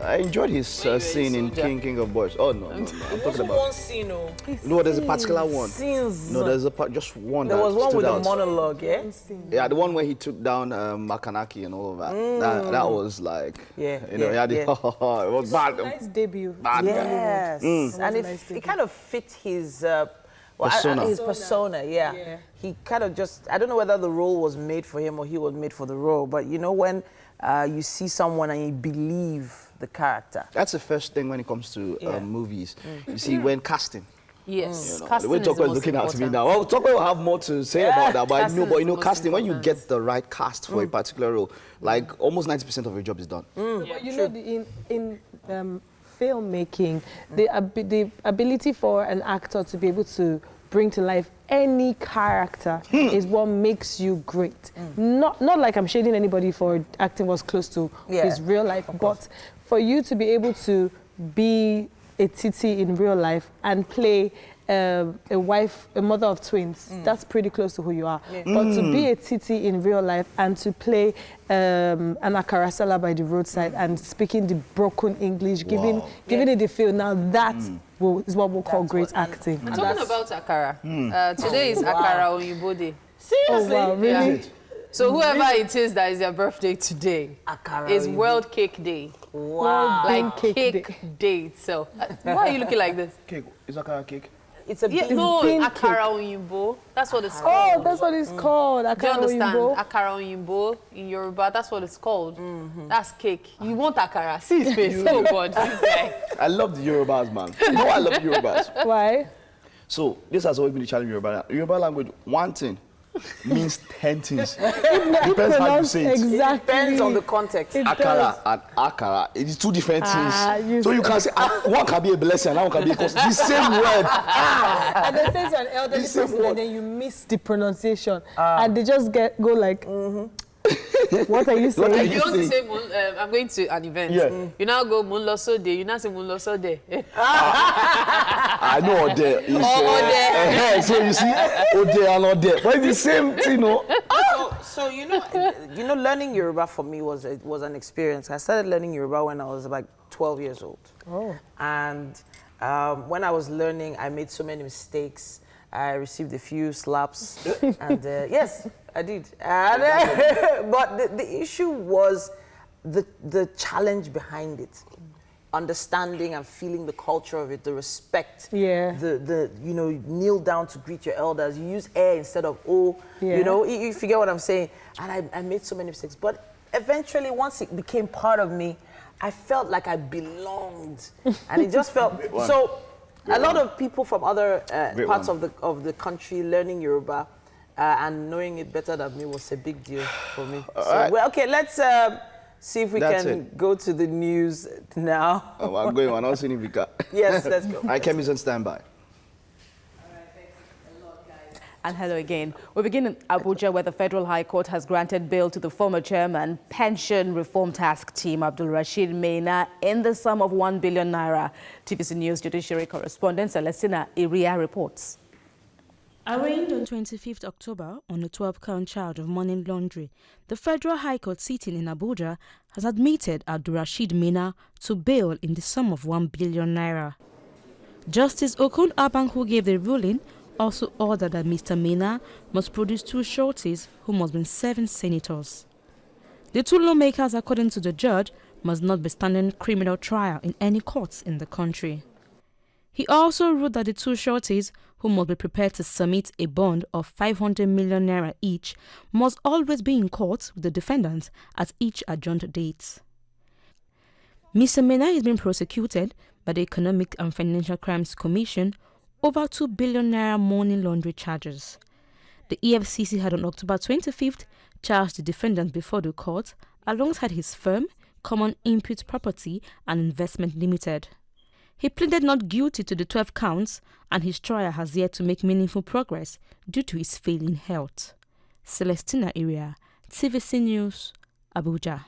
I enjoyed his scene in King of Boys. Oh, no. I'm talking about one scene, no, there's a particular one. Scenes. No, there's just one. There was one with out. a monologue, yeah? Yeah, the one where he took down Makanaki and all of that. That was like, he had it was bad. Nice debut. Bad. Yes. And it kind of fit his persona, yeah. He kind of just, I don't know whether the role was made for him or he was made for the role, but you know when you see someone and you believe the character. That's the first thing when it comes to movies. You see, when casting. Yes, you know, casting the way Tokwe is looking at me now. Well, Tokwe will have more to say about that, but casting, when you get the right cast for a particular role, like almost 90% of your job is done. But you know, in filmmaking, the ability for an actor to be able to bring to life any character is what makes you great. Not like I'm shading anybody for acting was close to his real life, but for you to be able to be a titi in real life and play a mother of twins, that's pretty close to who you are. But to be a titi in real life and to play an akarasala by the roadside and speaking the broken English, giving it the feel, now that is what we'll call great acting. And talking about Akara, today is Akara Oyinbo Day. Seriously? Oh, wow, really? Yeah. So whoever it is that is their birthday today is World Cake Day. Wow. Like cake day. So why are you looking like this? Cake. Is Akara cake? It's a Akara Oyinbo. That's what it's called. Oh, that's what it's called. Akara Do you understand? Oyinbo? Akara Oyinbo in Yoruba, that's what it's called. That's cake. You want Akara. See his face. Oh, God. I love the Yorubas, man. You know I love Yorubas. Why? So, this has always been the challenge in Yoruba language. One thing, means 10 things. It Depends how you say it. exactly. It depends on the context. It Akara does. and akara, it is two different things. So you you can say one can be a blessing and one can be a curse. The same word. And then say to an elderly The same person word. and then you miss the pronunciation. And they just go like, what are you saying? What are You want to say, I'm going to an event. Yeah. You now go Munlosode. You now say Munlosode. I know Ode. So you see, Ode and Ode. But it's the same thing, no? So you know, learning Yoruba for me was an experience. I started learning Yoruba when I was like 12 years old. Oh. And when I was learning, I made so many mistakes. I received a few slaps, and yes, I did. And, but the issue was the challenge behind it, understanding and feeling the culture of it, the respect. Yeah. The kneel down to greet your elders. You use air instead of o. Yeah. You know, you forget what I'm saying. And I made so many mistakes, but eventually, once it became part of me, I felt like I belonged, and it just felt so. A lot of people from other parts of the country learning Yoruba and knowing it better than me was a big deal for me. So, well, okay, let's see if we can go to the news now. I'm going. I'm not seeing Vika. Yes, let's go. I came on standby. And hello again. We begin in Abuja, where the Federal High Court has granted bail to the former chairman, Pension Reform Task Team, Abdul Rashid Maina, in the sum of 1 billion naira. TVC News Judiciary correspondent Celestina Iria reports. Arraigned on 25th October on a 12-count charge of money laundering, the Federal High Court sitting in Abuja has admitted Abdul Rashid Maina to bail in the sum of 1 billion naira. Justice Okun Abang, who gave the ruling, also ordered that Mr. Maina must produce two sureties who must be 7 senators. The two lawmakers, according to the judge, must not be standing criminal trial in any courts in the country. He also ruled that the two sureties, who must be prepared to submit a bond of 500 million naira each, must always be in court with the defendants at each adjourned date. Mr. Maina is being prosecuted by the Economic and Financial Crimes Commission over 2 billion naira money laundering charges. The EFCC had on October 25th charged the defendant before the court alongside his firm, Common Input Property and Investment Limited. He pleaded not guilty to the 12 counts, and his trial has yet to make meaningful progress due to his failing health. Celestina Iria, TVC News, Abuja.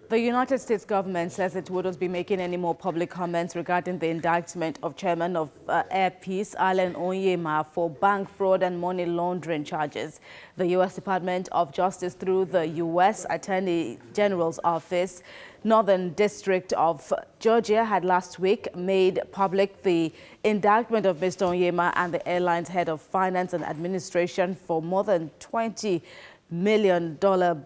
The United States government says it wouldn't be making any more public comments regarding the indictment of chairman of Air Peace, Allen Onyema, for bank fraud and money laundering charges. The U.S. Department of Justice, through the U.S. Attorney General's Office, Northern District of Georgia, had last week made public the indictment of Mr. Onyema and the airline's head of finance and administration for more than $20 million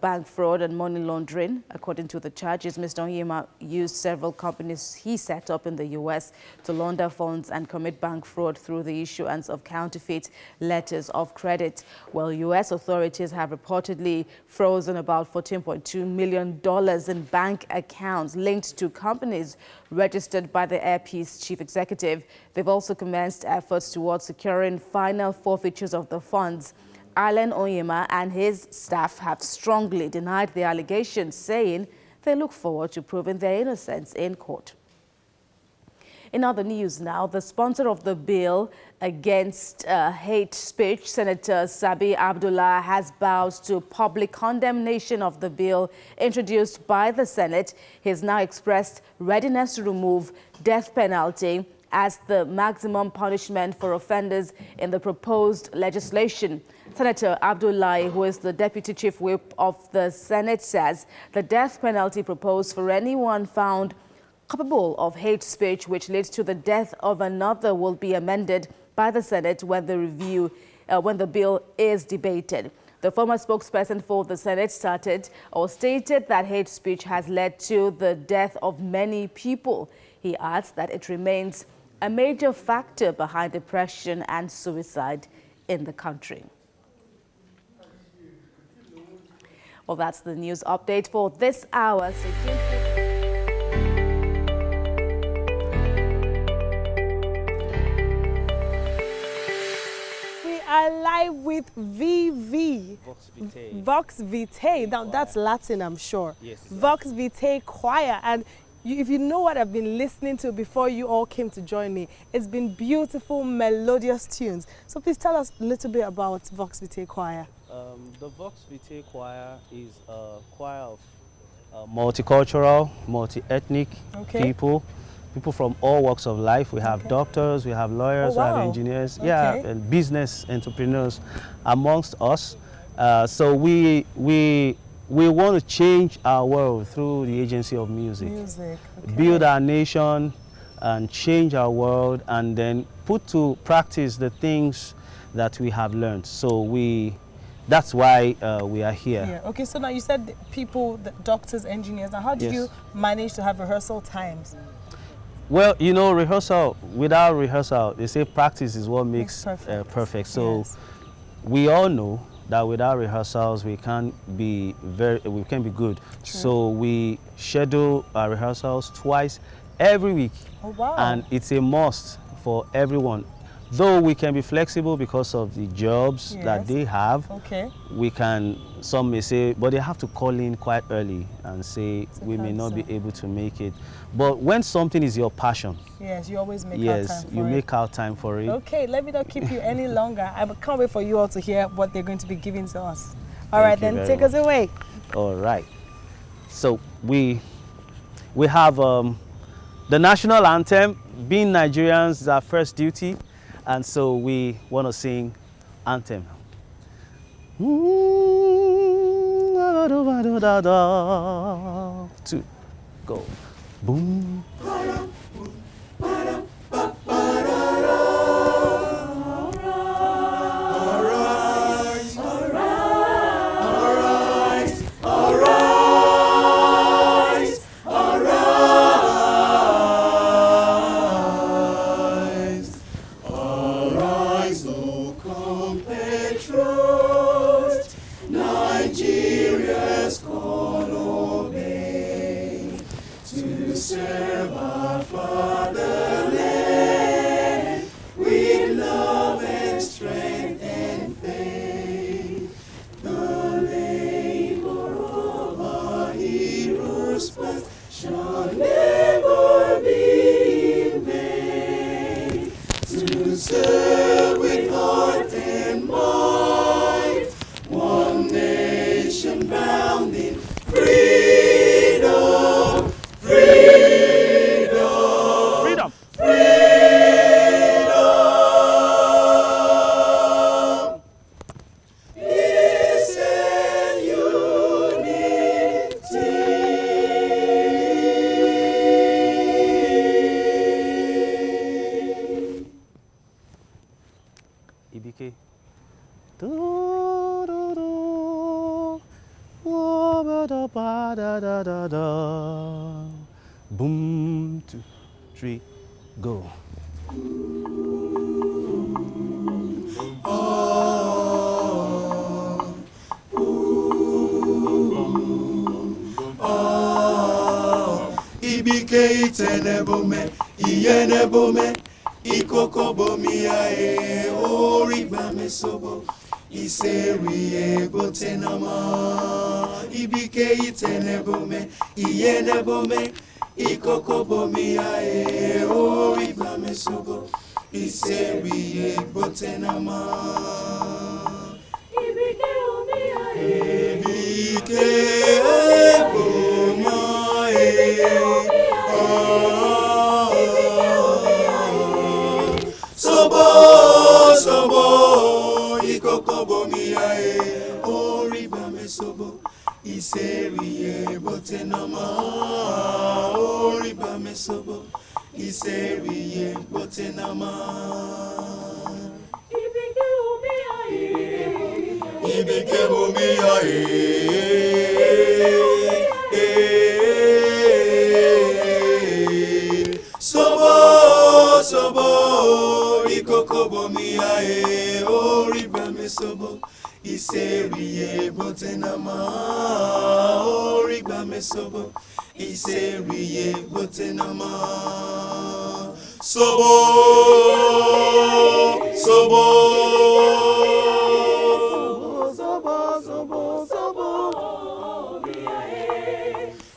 bank fraud and money laundering. According to the charges, Mr. Onyema used several companies he set up in the U.S. to launder funds and commit bank fraud through the issuance of counterfeit letters of credit. Well, U.S. authorities have reportedly frozen about $14.2 million in bank accounts linked to companies registered by the Air Peace chief executive. They've also commenced efforts towards securing final forfeitures of the funds. Allen Onyema and his staff have strongly denied the allegations, saying they look forward to proving their innocence in court. In other news now, the sponsor of the bill against hate speech, Senator Sabi Abdullah, has vowed to public condemnation of the bill introduced by the Senate. He has now expressed readiness to remove death penalty as the maximum punishment for offenders in the proposed legislation. Senator Abdullahi, who is the Deputy Chief Whip of the Senate, says the death penalty proposed for anyone found culpable of hate speech which leads to the death of another will be amended by the Senate when the bill is debated. The former spokesperson for the Senate stated that hate speech has led to the death of many people. He adds that it remains a major factor behind depression and suicide in the country. Well, that's the news update for this hour. We are we're live with VV. Vox Vitae. Now that's Latin, I'm sure. Yes. Vox Vitae Choir. And if you know what I've been listening to before you all came to join me, it's been beautiful, melodious tunes. So please tell us a little bit about Vox Vitae Choir. The Vox Vitae Choir is a choir of multicultural, multi-ethnic people from all walks of life. We have doctors, we have lawyers, we have engineers, and business entrepreneurs amongst us. So we want to change our world through the agency of music. Build our nation and change our world, and then put to practice the things that we have learned. So that's why we are here. Yeah. Okay, so now you said people, the doctors, engineers. Now, how did you manage to have rehearsal times? Well, you know, without rehearsal, they say practice is what makes perfect. So we all know that without rehearsals, we can't be good. True. So we schedule our rehearsals twice every week. Oh, wow. And it's a must for everyone. Though we can be flexible because of the jobs that they have, some may say, but they have to call in quite early and say, we may not be able to make it. But when something is your passion, you always make out time for it. Yes, you make out time for it. Okay, let me not keep you any longer. I can't wait for you all to hear what they're going to be giving to us. All right, then take us away. All right. So we have the national anthem. Being Nigerians is our first duty. And so we want to sing anthem. 2, go. Boom. Ibike. Boom, 2, 3, go. Ibike itenebome, iyenebome, ikokobomi ae, oriba mesobo, iseri botenama. Ibike itenebome, iyenebome, ikokobomi ae, oriba mesobo, iseri botenama. Ibike omi ae, ibike eboma ae. Sobo, ikokobomi ae, oriba mesobo, iseri botenama, oriba mesobo, iseri botenama. Ibike omi ae, ibike omi ae. Sobo, ikokobomi ae, oriba mesobo, iseri botenama, oriba mesobo, iseri botenama. Sobo,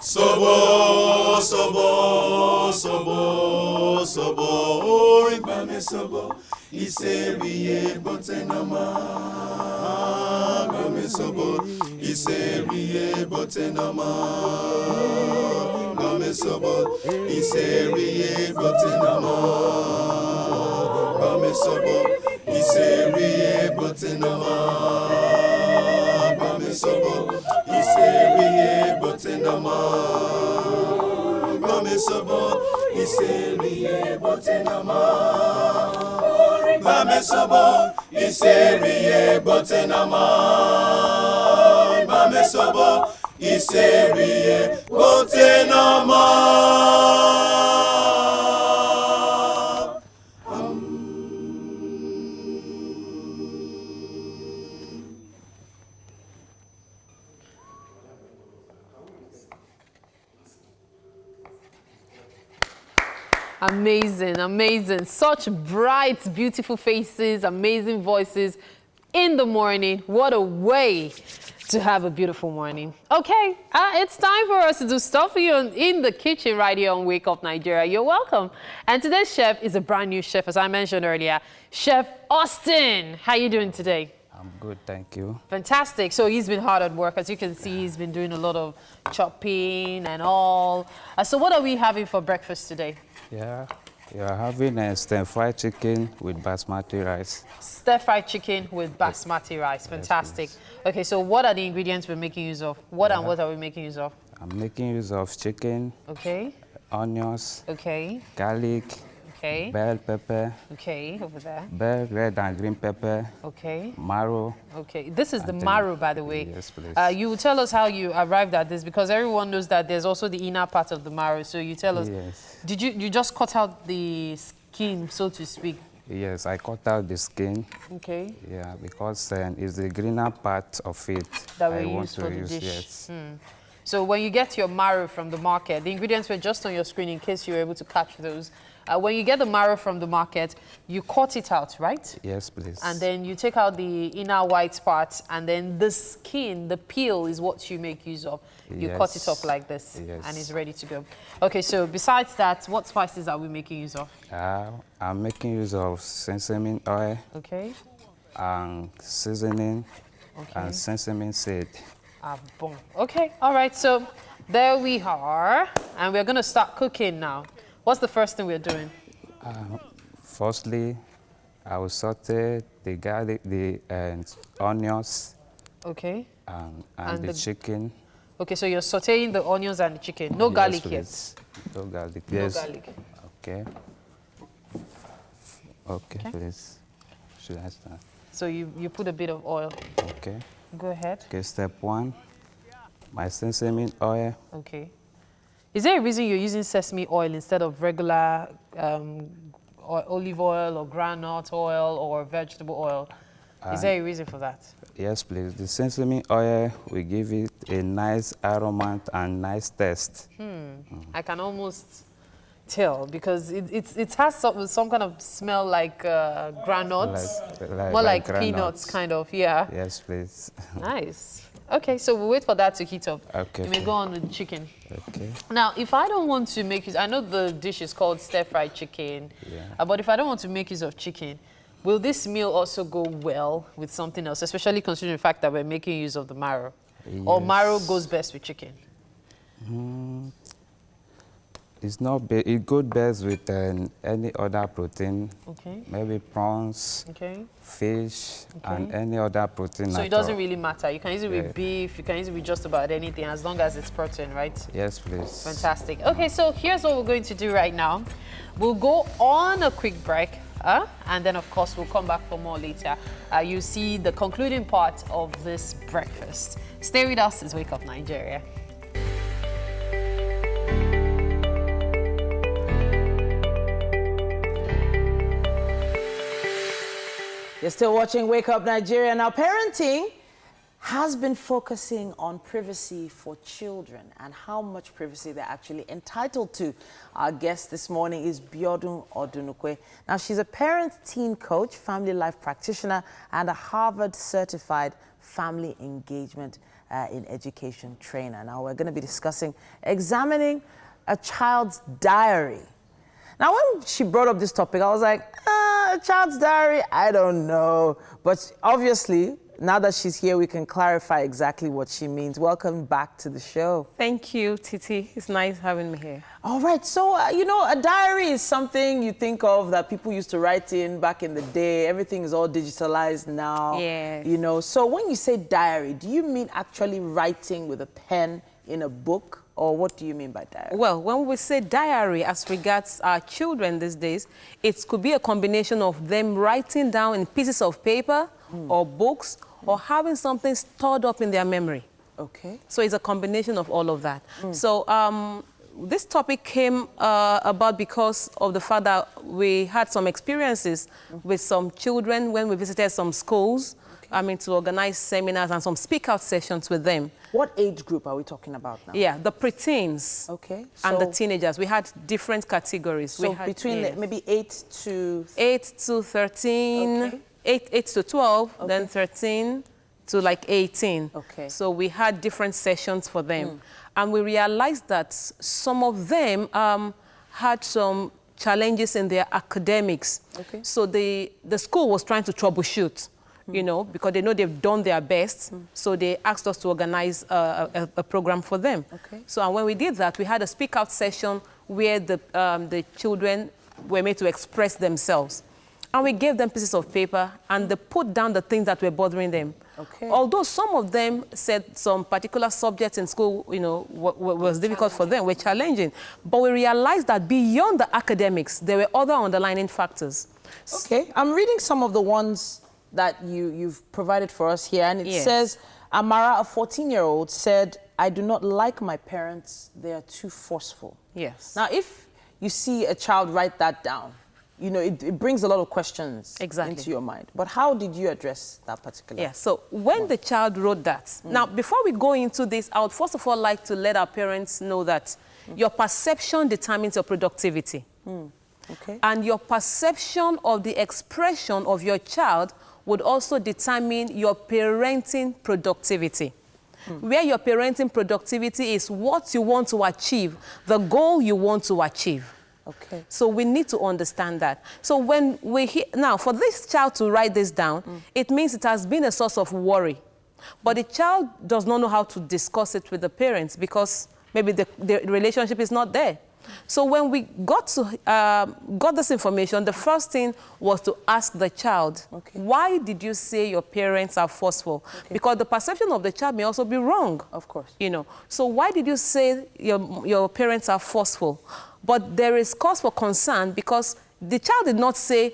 Sobo, sobo, sobo, sobo, ibame sobo, iseriye botenama. Ibame sobo, iseriye botenama. Ibame sobo, iseriye botenama. Ibame sobo, iseriye botenama. Ibame sobo, iseriye botenama. Ibame sobo, iseriye botenama. Ibame sobo, iseriye botenama. Ibame sobo, iseriye botenama. Amazing, amazing. Such bright, beautiful faces, amazing voices in the morning. What a way to have a beautiful morning. Okay, it's time for us to do stuff for you in the kitchen right here on Wake Up Nigeria. You're welcome. And today's chef is a brand new chef, as I mentioned earlier, Chef Austin. How you doing today? I'm good, thank you. Fantastic. So he's been hard at work. As you can see, he's been doing a lot of chopping and all. So what are we having for breakfast today? Yeah, you're having a stir-fried chicken with basmati rice. Stir-fried chicken with basmati rice. Fantastic. Yes, okay, so what are the ingredients we're making use of? What and what are we making use of? I'm making use of chicken. Okay. Onions. Okay. Garlic. Okay. Bell pepper. Okay, over there. Bell red and green pepper. Okay. Marrow. Okay, this is the marrow, by the way. Yes, please. You will tell us how you arrived at this, because everyone knows that there's also the inner part of the marrow. So you tell us. Yes. Did you just cut out the skin, so to speak? Yes, I cut out the skin. Okay. Yeah, because it's the greener part of it that we I want use to for use. the dish. Yes. So when you get your marrow from the market, the ingredients were just on your screen in case you were able to catch those. When you get the marrow from the market, you cut it out, right? Yes, please. And then you take out the inner white part, and then the skin, the peel, is what you make use of. You cut it up like this, and it's ready to go. Okay, so besides that, what spices are we making use of? I'm making use of sesame oil. Okay. And seasoning. Okay. And sesame seed. Boom. Okay, all right, so there we are, and we're going to start cooking now. What's the first thing we're doing? Firstly, I will saute the garlic, the onions. Okay. And the chicken. Okay, so you're sauteing the onions and the chicken. No garlic yet. No garlic. No Yes. garlic. Okay. Okay, please. Should I start? So you put a bit of oil. Okay. Go ahead. Okay, step one. My sesame oil. Okay. Is there a reason you're using sesame oil instead of regular olive oil or groundnut oil or vegetable oil? Is there a reason for that? Yes, please. The sesame oil will give it a nice aroma and nice taste. I can almost tell because it has some kind of smell like granuts, more like peanuts, kind of. Yeah. Yes, please. Nice. Okay, so we'll wait for that to heat up. Okay. You may go on with the chicken. Okay. Now, if I don't want to make use, I know the dish is called stir-fried chicken, but if I don't want to make use of chicken, will this meal also go well with something else, especially considering the fact that we're making use of the marrow? Yes. Or marrow goes best with chicken? It's not. It goes best with any other protein. Okay. Maybe prawns. Okay. Fish and any other protein. So it doesn't really matter. You can easily be beef. You can easily be just about anything as long as it's protein, right? Yes, please. Fantastic. Okay, so here's what we're going to do right now. We'll go on a quick break. And then, of course, we'll come back for more later. You see the concluding part of this breakfast. Stay with us. It's Wake Up Nigeria. You're still watching Wake Up Nigeria. Now, parenting has been focusing on privacy for children and how much privacy they're actually entitled to. Our guest this morning is Biodun Odunukwe. Now, she's a parent-teen coach, family life practitioner, and a Harvard-certified family engagement in education trainer. Now, we're going to be discussing examining a child's diary. Now, when she brought up this topic, I was like, a child's diary? I don't know. But obviously, now that she's here, we can clarify exactly what she means. Welcome back to the show. Thank you, Titi. It's nice having me here. All right. So, you know, a diary is something you think of that people used to write in back in the day. Everything is all digitalized now. Yes. You know, so when you say diary, do you mean actually writing with a pen in a book? Or what do you mean by diary? Well, when we say diary as regards our children these days, it could be a combination of them writing down in pieces of paper or books or having something stored up in their memory. Okay. So it's a combination of all of that. So this topic came about because of the fact that we had some experiences with some children when we visited some schools. I mean, to organize seminars and some speak-out sessions with them. What age group are we talking about now? Yeah, the preteens. Okay. And the teenagers. We had different categories. So we had, between maybe 8 to... 8 to 13, okay. 8 to 12, then 13 to like 18. Okay. So we had different sessions for them. And we realized that some of them had some challenges in their academics. Okay. So the school was trying to troubleshoot. You know, because they know they've done their best, so they asked us to organize a program for them. Okay. So and when we did that, we had a speak-out session where the children were made to express themselves. And we gave them pieces of paper, and they put down the things that were bothering them. Okay. Although some of them said some particular subjects in school, you know, was difficult for them, were challenging. But we realized that beyond the academics, there were other underlying factors. Okay, I'm reading some of the ones that you've provided for us here, and it says, Amara, a 14-year-old, said, I do not like my parents, they are too forceful. Yes. Now, if you see a child write that down, you know, it brings a lot of questions into your mind. But how did you address that particular? Yeah, so when the child wrote that, now, before we go into this, I would first of all like to let our parents know that your perception determines your productivity. Okay. And your perception of the expression of your child would also determine your parenting productivity. Where your parenting productivity is what you want to achieve, the goal you want to achieve. Okay. So we need to understand that. So when now, for this child to write this down, it means it has been a source of worry. But the child does not know how to discuss it with the parents because maybe the relationship is not there. So when we got this information, the first thing was to ask the child, why did you say your parents are forceful? Because the perception of the child may also be wrong. Of course. You know, so why did you say your parents are forceful? But there is cause for concern because the child did not say,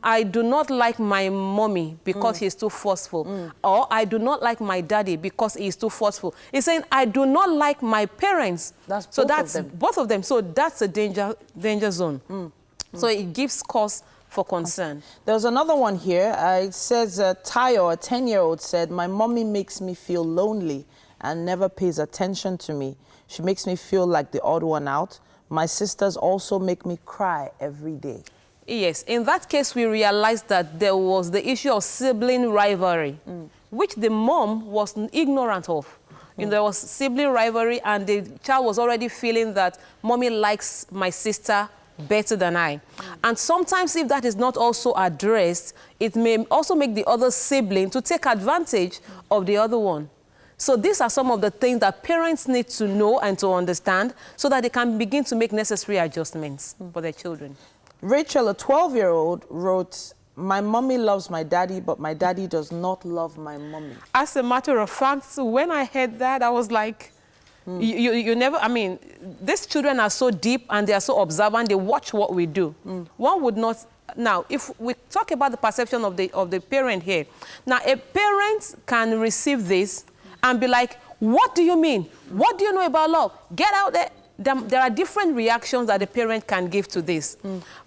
I do not like my mommy because he's too forceful. Or I do not like my daddy because he's too forceful. He's saying, I do not like my parents. That's both of them. So that's a danger zone. So it gives cause for concern. There's another one here. It says, Tayo, a 10-year-old, said, my mommy makes me feel lonely and never pays attention to me. She makes me feel like the odd one out. My sisters also make me cry every day. Yes, in that case, we realized that there was the issue of sibling rivalry, which the mom was ignorant of. You know, there was sibling rivalry, and the child was already feeling that mommy likes my sister better than I. And sometimes if that is not also addressed, it may also make the other sibling to take advantage of the other one. So these are some of the things that parents need to know and to understand so that they can begin to make necessary adjustments for their children. Rachel, a 12-year-old, wrote, my mommy loves my daddy, but my daddy does not love my mommy. As a matter of fact, when I heard that, I was like, you never, I mean, these children are so deep and they are so observant, they watch what we do. One would not, now, if we talk about the perception of the parent here, now a parent can receive this and be like, what do you mean? What do you know about love? Get out there. there are different reactions that the parent can give to this.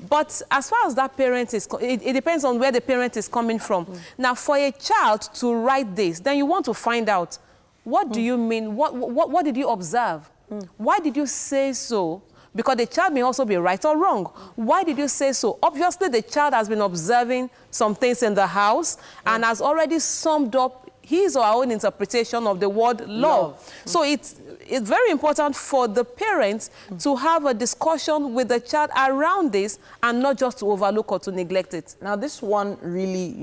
But as far as that parent is, it depends on where the parent is coming from. Now, for a child to write this, then you want to find out, what do you mean? What did you observe? Why did you say so? Because the child may also be right or wrong. Why did you say so? Obviously, the child has been observing some things in the house and has already summed up his or her own interpretation of the word love. So it's very important for the parents to have a discussion with the child around this and not just to overlook or to neglect it. Now, this one really,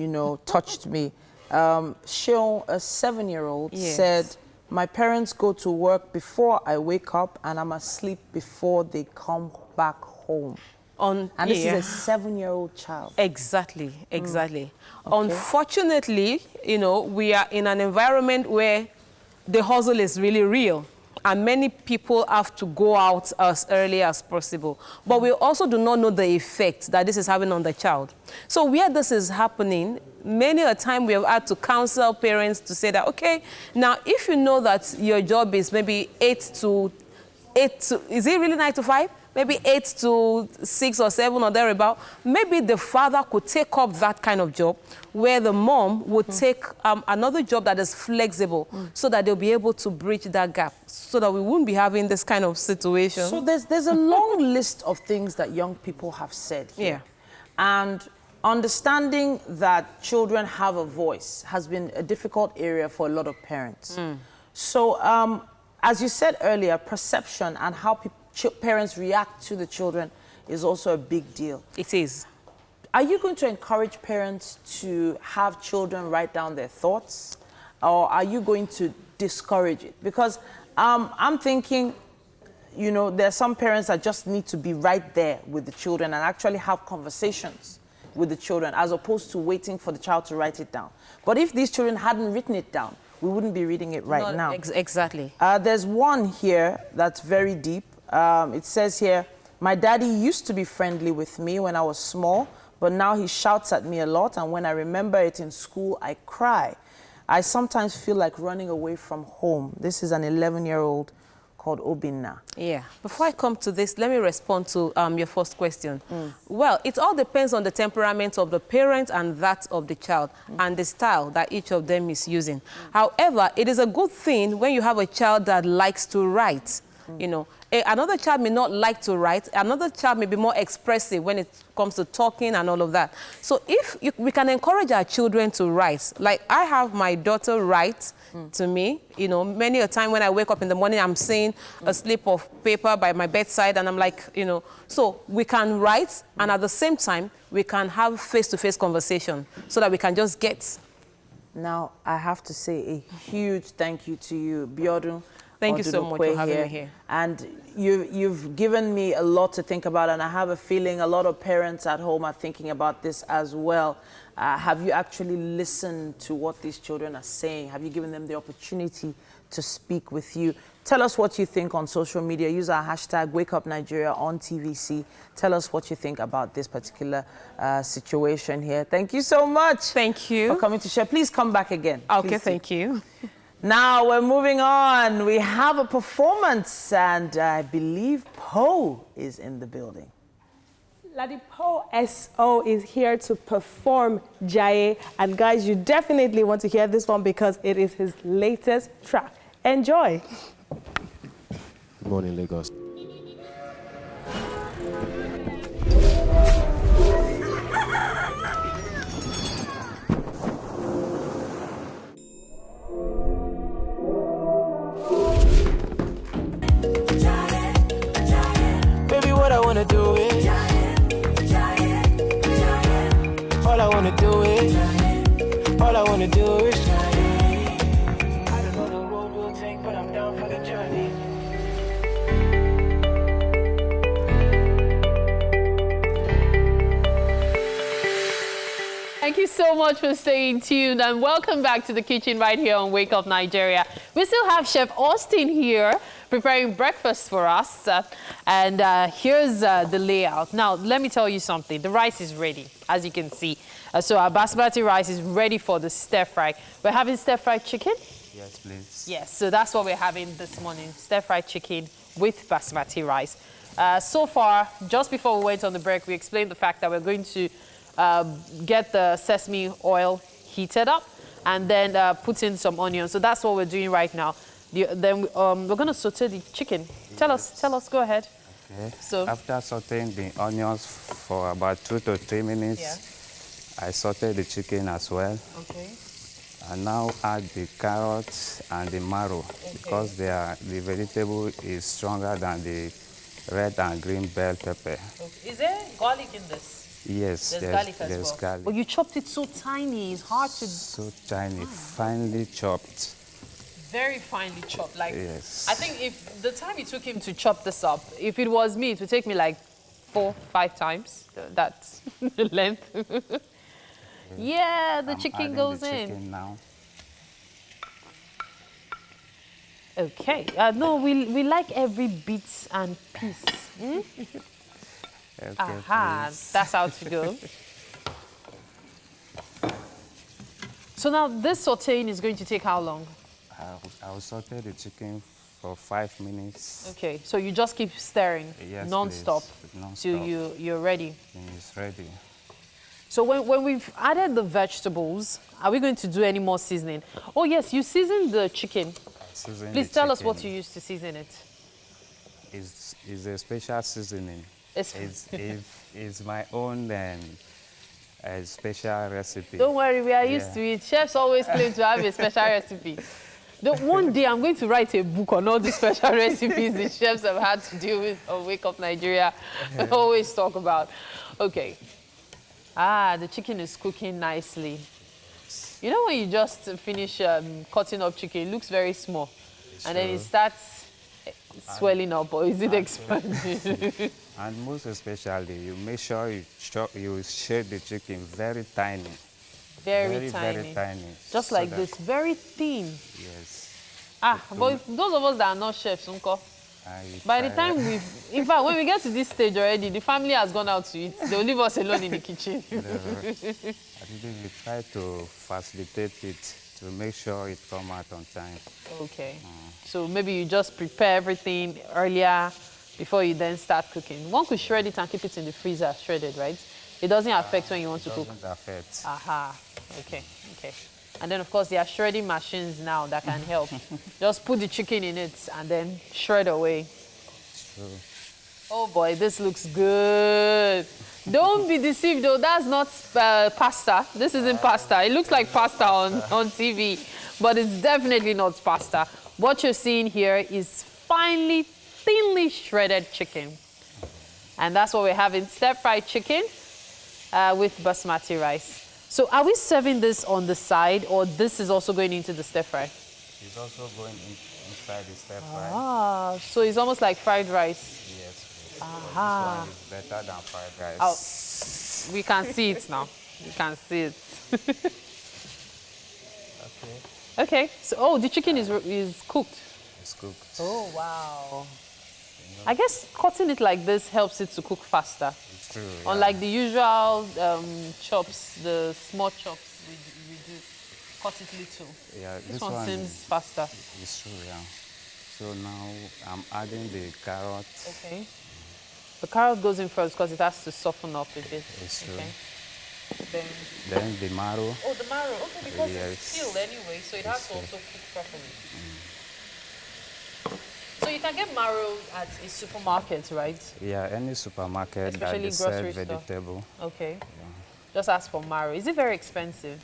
touched me. Sheon, a 7-year-old, said, my parents go to work before I wake up and I'm asleep before they come back home. And this is a 7-year-old child. Exactly. Okay. Unfortunately, we are in an environment where the hustle is really real. And many people have to go out as early as possible. But we also do not know the effect that this is having on the child. So where this is happening, many a time we have had to counsel parents to say that, okay, now if you know that your job is maybe 8 to, is it really 9 to 5? Maybe 8 to 6 or 7 or thereabout, maybe the father could take up that kind of job where the mom would take another job that is flexible so that they'll be able to bridge that gap so that we wouldn't be having this kind of situation. So there's a long list of things that young people have said here. And understanding that children have a voice has been a difficult area for a lot of parents. So as you said earlier, perception and how parents react to the children is also a big deal. It is. Are you going to encourage parents to have children write down their thoughts, or are you going to discourage it? Because I'm thinking, there are some parents that just need to be right there with the children and actually have conversations with the children as opposed to waiting for the child to write it down. But if these children hadn't written it down, we wouldn't be reading it right now. Exactly. There's one here that's very deep. It says here, my daddy used to be friendly with me when I was small, but now he shouts at me a lot, and when I remember it in school, I cry. I sometimes feel like running away from home. This is an 11-year-old called Obinna. Yeah. Before I come to this, let me respond to your first question. Well, it all depends on the temperament of the parent and that of the child and the style that each of them is using. However, it is a good thing when you have a child that likes to write. Another child may not like to write. Another child may be more expressive when it comes to talking and all of that. So we can encourage our children to write. Like I have my daughter write to me. Many a time when I wake up in the morning, I'm seeing a slip of paper by my bedside and I'm like, so we can write and at the same time, we can have face-to-face conversation so that we can just get. Now, I have to say a huge thank you to you, Biodun. Thank you so much for having me here. And you've given me a lot to think about, and I have a feeling a lot of parents at home are thinking about this as well. Have you actually listened to what these children are saying? Have you given them the opportunity to speak with you? Tell us what you think on social media. Use our hashtag WakeUpNigeria on TVC. Tell us what you think about this particular situation here. Thank you so much. Thank you. For coming to share. Please come back again. Okay, thank you. Now we're moving on. We have a performance, and I believe Poe is in the building. Ladipo SO is here to perform Jaye. And guys, you definitely want to hear this one because it is his latest track. Enjoy. Good morning, Lagos. Baby, what I wanna do is all I wanna do is all I wanna do is I don't know the road we'll take, but I'm down for the journey. Thank you so much for staying tuned and welcome back to the kitchen right here on Wake Up Nigeria. We still have Chef Austin here preparing breakfast for us here's the layout. Now, let me tell you something. The rice is ready, as you can see. So our basmati rice is ready for the stir fry. We're having stir fried chicken, Yes, please. Yes, so that's what we're having this morning, stir-fried chicken with basmati rice. So far, just before we went on the break, we explained the fact that we're going to get the sesame oil heated up and then put in some onions. So that's what we're doing right now. Then we're going to saute the chicken. Yes. Tell us, go ahead. Okay. So after sauteing the onions for about 2 to 3 minutes, I saute the chicken as well. Okay. And now add the carrots and the marrow because the vegetable is stronger than the red and green bell pepper. Okay. Is there garlic in this? Yes, There's garlic as well. Garlic. But you chopped it so tiny, it's hard to... So tiny, finely chopped. Very finely chopped. Like, yes. I think if the time it took him to chop this up, if it was me, it would take me like 4-5 times that length. Yeah, the chicken goes the in. Chicken now. Okay. No, we like every bit and piece. Hmm? Okay, Aha, please. that's how to go. So now this sauteing is going to take how long? I'll saute the chicken for 5 minutes. Okay, so you just keep stirring Yes, non-stop please. till you're ready. It's ready. So when we've added the vegetables, are we going to do any more seasoning? Oh yes, you seasoned the chicken. Please tell us what you used to season it. It's a special seasoning. It's my own special recipe. Don't worry, we are used to it. Chefs always claim to have a special recipe. One day I'm going to write a book on all the special recipes the chefs have had to deal with on Wake Up Nigeria. I always talk about. Okay. The chicken is cooking nicely. You know when you just finish cutting up chicken, it looks very small. And then it starts swelling up, or is it expanding? And most especially, you make sure you shade the chicken very tiny. Very tiny. Just so like this, very thin. Yes. But if those of us that are not chefs, uncle, by the time in fact, when we get to this stage already, the family has gone out to eat. They'll leave us alone in the kitchen. I think we try to facilitate it to make sure it comes out on time. Okay. So maybe you just prepare everything earlier before you then start cooking. One could shred it and keep it in the freezer shredded, right? It doesn't affect when you want to cook. It doesn't affect. Aha. Okay. And then, of course, there are shredding machines now that can help. Just put the chicken in it and then shred away. True. Oh boy, this looks good. Don't be deceived though, that's not pasta. This isn't pasta. It looks like pasta on TV, but it's definitely not pasta. What you're seeing here is finely, thinly shredded chicken. And that's what we're having, stir-fried chicken with basmati rice. So are we serving this on the side, or this is also going into the stir-fry? It's also going inside the stir-fry. So it's almost like fried rice. Yes. Aha. This one is better than fried rice. Oh, we can see it now. We can see it. Okay. So, the chicken is cooked. It's cooked. Oh, wow. I guess cutting it like this helps it to cook faster. It's true. Unlike the usual chops, the small chops we do, cut it little. Yeah, this one seems faster. It's true, yeah. So now I'm adding the carrot. Okay. The carrot goes in first because it has to soften up a bit. It's true. Okay. Then the marrow. Oh, the marrow. Okay, because it's peeled anyway, so it has to also cook properly. So you can get marrow at a supermarket, right? Yeah, any supermarket Especially that sells grocery store. vegetable. Okay. Yeah. Just ask for marrow. Is it very expensive?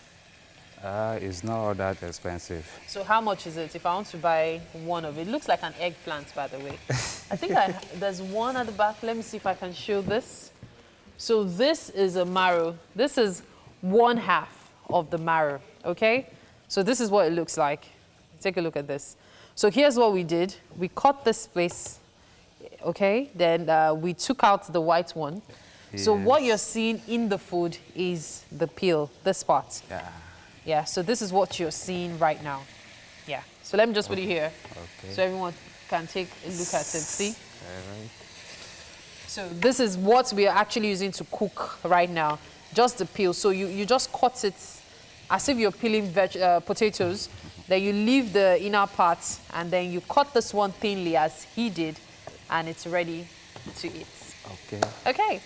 It's not all that expensive. So how much is it if I want to buy one of it? It looks like an eggplant, by the way. I think there's one at the back. Let me see if I can show this. So this is a marrow. This is 1/2 of the marrow, okay? So this is what it looks like. Take a look at this. So here's what we did. We cut this place, okay? Then we took out the white one. Yes. So what you're seeing in the food is the peel, this part. Yeah, so this is what you're seeing right now. Yeah, so let me just put it here. Okay. So everyone can take a look at it, see? All right. So this is what we are actually using to cook right now, just the peel. So you just cut it as if you're peeling potatoes, Then you leave the inner parts, and then you cut this one thinly as he did, and it's ready to eat. Okay. Okay.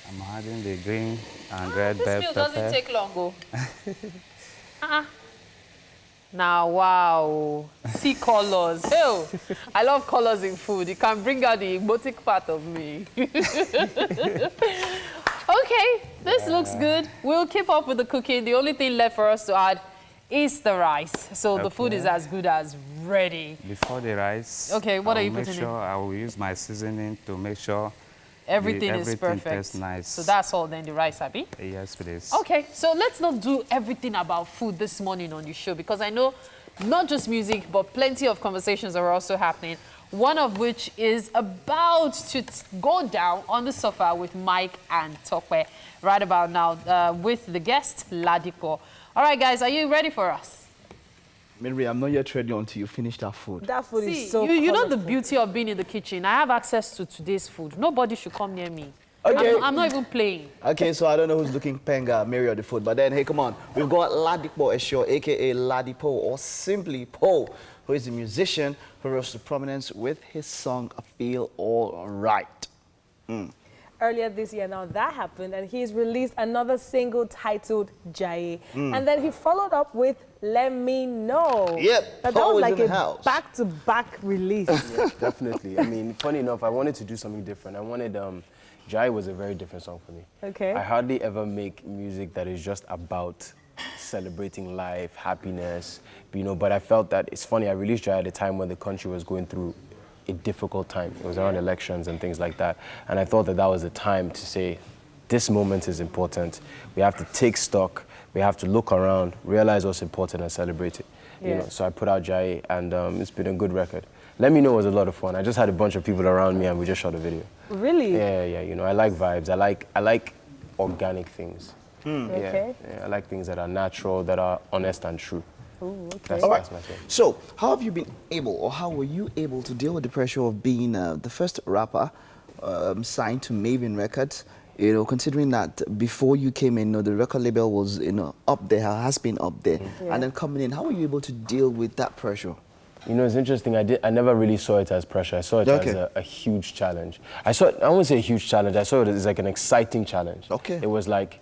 I'm adding the green and red bell This pepper. meal doesn't take long, oh. Now, wow. See colors. Ew. I love colors in food. It can bring out the emotic part of me. Okay, this looks good. We'll keep up with the cooking. The only thing left for us to add is the rice. So the food is as good as ready. Before the rice, Okay, what are you make putting sure in? I will use my seasoning to make sure Everything is perfect. tastes nice. So that's all then, the rice, Abby? Yes, please. Okay, so let's not do everything about food this morning on the show, because I know not just music, but plenty of conversations are also happening. One of which is about to go down on the sofa with Mike and Tokwe right about now with the guest, Ladipo. All right, guys, are you ready for us? Mary, I'm not yet ready until you finish that food. That food See, is so you know the beauty of being in the kitchen. I have access to today's food. Nobody should come near me. Okay. I'm not even playing. Okay, so I don't know who's looking Penga, Mary or the food, but then, hey, come on. We've got Ladipo Esho, a.k.a. Ladipo, or simply Po, who is a musician who rose to prominence with his song, I Feel All Right. Earlier this year, now that happened, and he's released another single titled Jaye. And then he followed up with Let Me Know. Yep, That Paul was is like in the a house. back-to-back release. Yeah, definitely. I mean, funny enough, I wanted to do something different. I wanted, Jai was a very different song for me. Okay. I hardly ever make music that is just about celebrating life, happiness, you know, but I felt that, it's funny, I released Jai at a time when the country was going through a difficult time. It was around elections and things like that. And I thought that that was the time to say, this moment is important. We have to take stock. We have to look around, realize what's important and celebrate it. You know, so I put out Jai, and it's been a good record. Let Me Know was a lot of fun. I just had a bunch of people around me and we just shot a video. Really? Yeah, you know, I like vibes. I like organic things. Okay. Yeah, I like things that are natural, that are honest and true. Ooh, okay. That's, All right. that's my thing. So, how have you been able, or how were you able to deal with the pressure of being the first rapper signed to Maven Records? You know, considering that before you came in, you know, the record label was, you know, up there, has been up there, and then coming in, how were you able to deal with that pressure? You know, it's interesting. I never really saw it as pressure. I saw it as a huge challenge. I wouldn't say a huge challenge. I saw it as like an exciting challenge. Okay. It was like,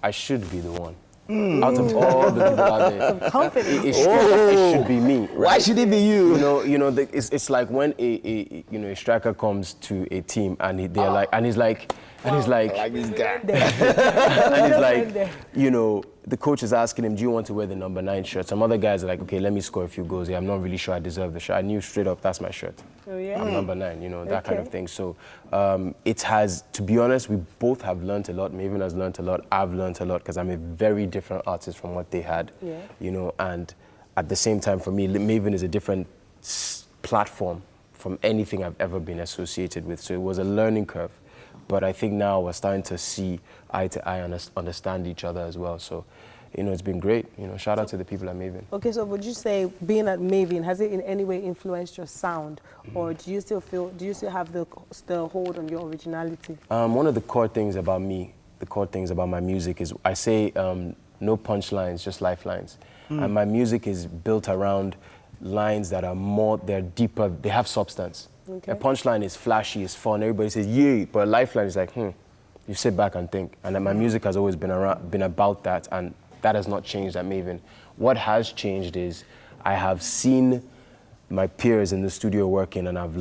I should be the one. Out of all the people out there, Confidence. it should be me. Right? Why should it be you? You know, it's like when a striker comes to a team and they're like, and he's like, like this guy. and he's like, you know, the coach is asking him, do you want to wear the number 9 shirt? Some other guys are like, okay, let me score a few goals here. I'm not really sure I deserve the shirt. I knew straight up, that's my shirt. Oh, yeah? I'm number 9, you know, that kind of thing. So it has, to be honest, we both have learned a lot. Maven has learned a lot. I've learned a lot because I'm a very different artist from what they had, you know, and at the same time, for me, Maven is a different platform from anything I've ever been associated with. So it was a learning curve. But I think now we're starting to see eye to eye and understand each other as well. So, you know, it's been great. You know, shout out to the people at Maven. Okay, so would you say being at Maven, has it in any way influenced your sound? Or do you still have the hold on your originality? One of the core things about me, the core things about my music is I say no punchlines, just lifelines. And my music is built around lines that are more, they're deeper, they have substance. Okay. A punchline is flashy, it's fun, everybody says, yay, but a lifeline is like, you sit back and think. And my music has always been about that, and that has not changed at Maven. What has changed is I have seen my peers in the studio working, and I'm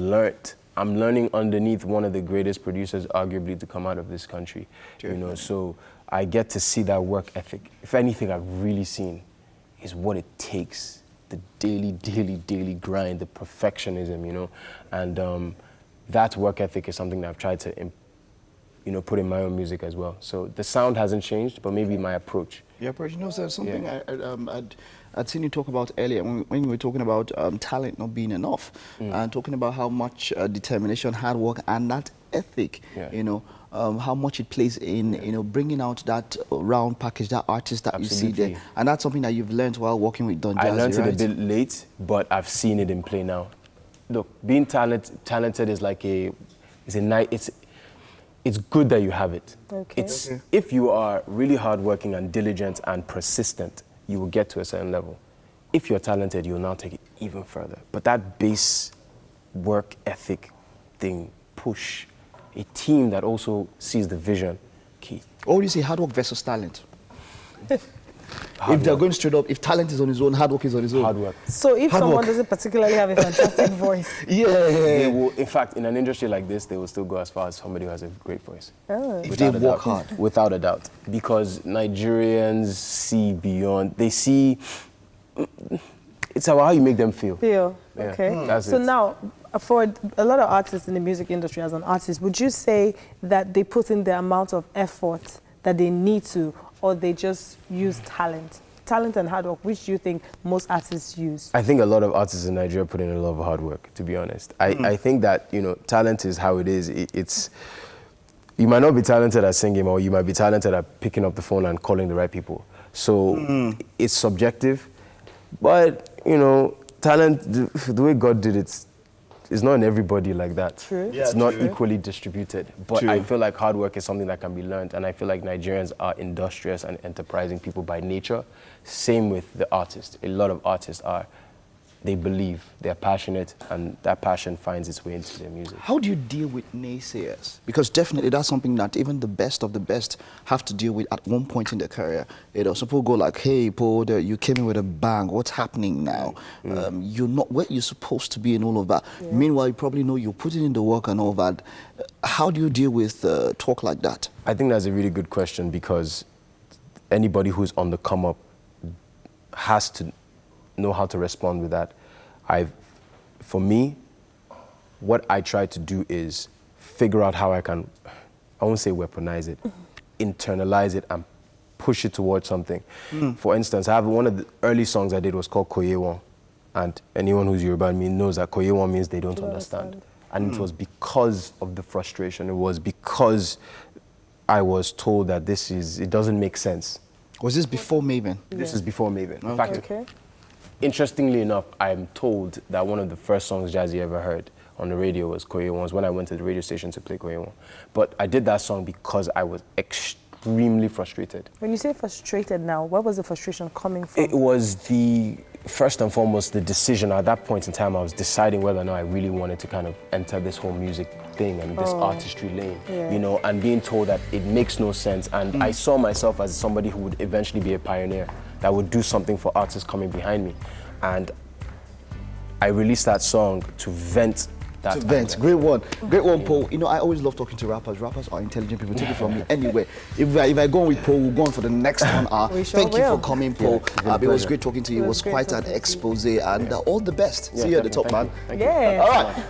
learning underneath one of the greatest producers arguably to come out of this country. Sure. You know, so I get to see that work ethic. If anything I've really seen is what it takes. The daily grind, the perfectionism, you know, and that work ethic is something that I've tried to, you know, put in my own music as well. So the sound hasn't changed, but maybe my approach. Your approach, you know, so something I'd seen you talk about earlier when you were talking about talent not being enough, and talking about how much determination, hard work, and that ethic, you know, how much it plays in, you know, bringing out that round package, that artist that you see there. And that's something that you've learned while working with Don Jazzy, I learned right? it a bit late, but I've seen it in play now. Look, being talented is like it's good that you have it. Okay. If you are really hardworking and diligent and persistent, you will get to a certain level. if you're talented, you'll now take it even further. But that base work ethic thing, push, a team that also sees the vision, key. Or you say hard work versus talent? If they're going straight up, if talent is on his own, hard work is on his own. Hard work. So if Hard someone work. doesn't particularly have a fantastic voice, They will, in fact, in an industry like this, they will still go as far as somebody who has a great voice. If they work hard. Without a doubt. Because Nigerians see beyond, they see, it's about how you make them feel. Yeah. Yeah, Okay. that's So it. now, for a lot of artists in the music industry, as an artist, would you say that they put in the amount of effort that they need to, or they just use talent? Talent and hard work, which do you think most artists use? I think a lot of artists in Nigeria put in a lot of hard work, to be honest. I think that, talent is how it is. It's, you might not be talented at singing, or you might be talented at picking up the phone and calling the right people. So it's subjective, but, talent, the way God did it, it's not in everybody like that. True. It's Yeah, not true. equally distributed. But True. I feel like hard work is something that can be learned, and I feel like Nigerians are industrious and enterprising people by nature. Same with the artists. A lot of artists are. They believe, they're passionate, and that passion finds its way into their music. How do you deal with naysayers? Because definitely that's something that even the best of the best have to deal with at one point in their career. Some people go like, hey, Paul, you came in with a bang. What's happening now? You're not where you're supposed to be and all of that. Yeah. Meanwhile, you probably know you're putting in the work and all that. How do you deal with talk like that? I think that's a really good question, because anybody who's on the come up has to know how to respond with that. For me, what I try to do is figure out how I can, I won't say weaponize it, internalize it and push it towards something. For instance, I have one of the early songs I did was called Koyewon, and anyone who's Yoruba in me knows that Koyewon means they don't understand. And it was because of the frustration. It was because I was told that it doesn't make sense. Was this before Maven? This is before Maven. In Okay. fact, interestingly enough, I'm told that one of the first songs Jazzy ever heard on the radio was Koyewon's, when I went to the radio station to play Koyewon. But I did that song because I was extremely frustrated. When you say frustrated now, where was the frustration coming from? It was first and foremost, the decision. At that point in time, I was deciding whether or not I really wanted to kind of enter this whole music thing and this artistry lane, Yeah. and being told that it makes no sense. And I saw myself as somebody who would eventually be a pioneer, that would do something for artists coming behind me. And I released that song to vent that. To vent. Great one, Paul. I always love talking to rappers. Rappers are intelligent people. Take it from me. Anyway, if I go on with Paul, we'll go on for the next 1 hour. We sure Thank you will. for coming, Paul. Yeah, It was great talking to you. It was great quite an talking to you. expose, and all the best. See you at the top, man. Thank you. Yeah. All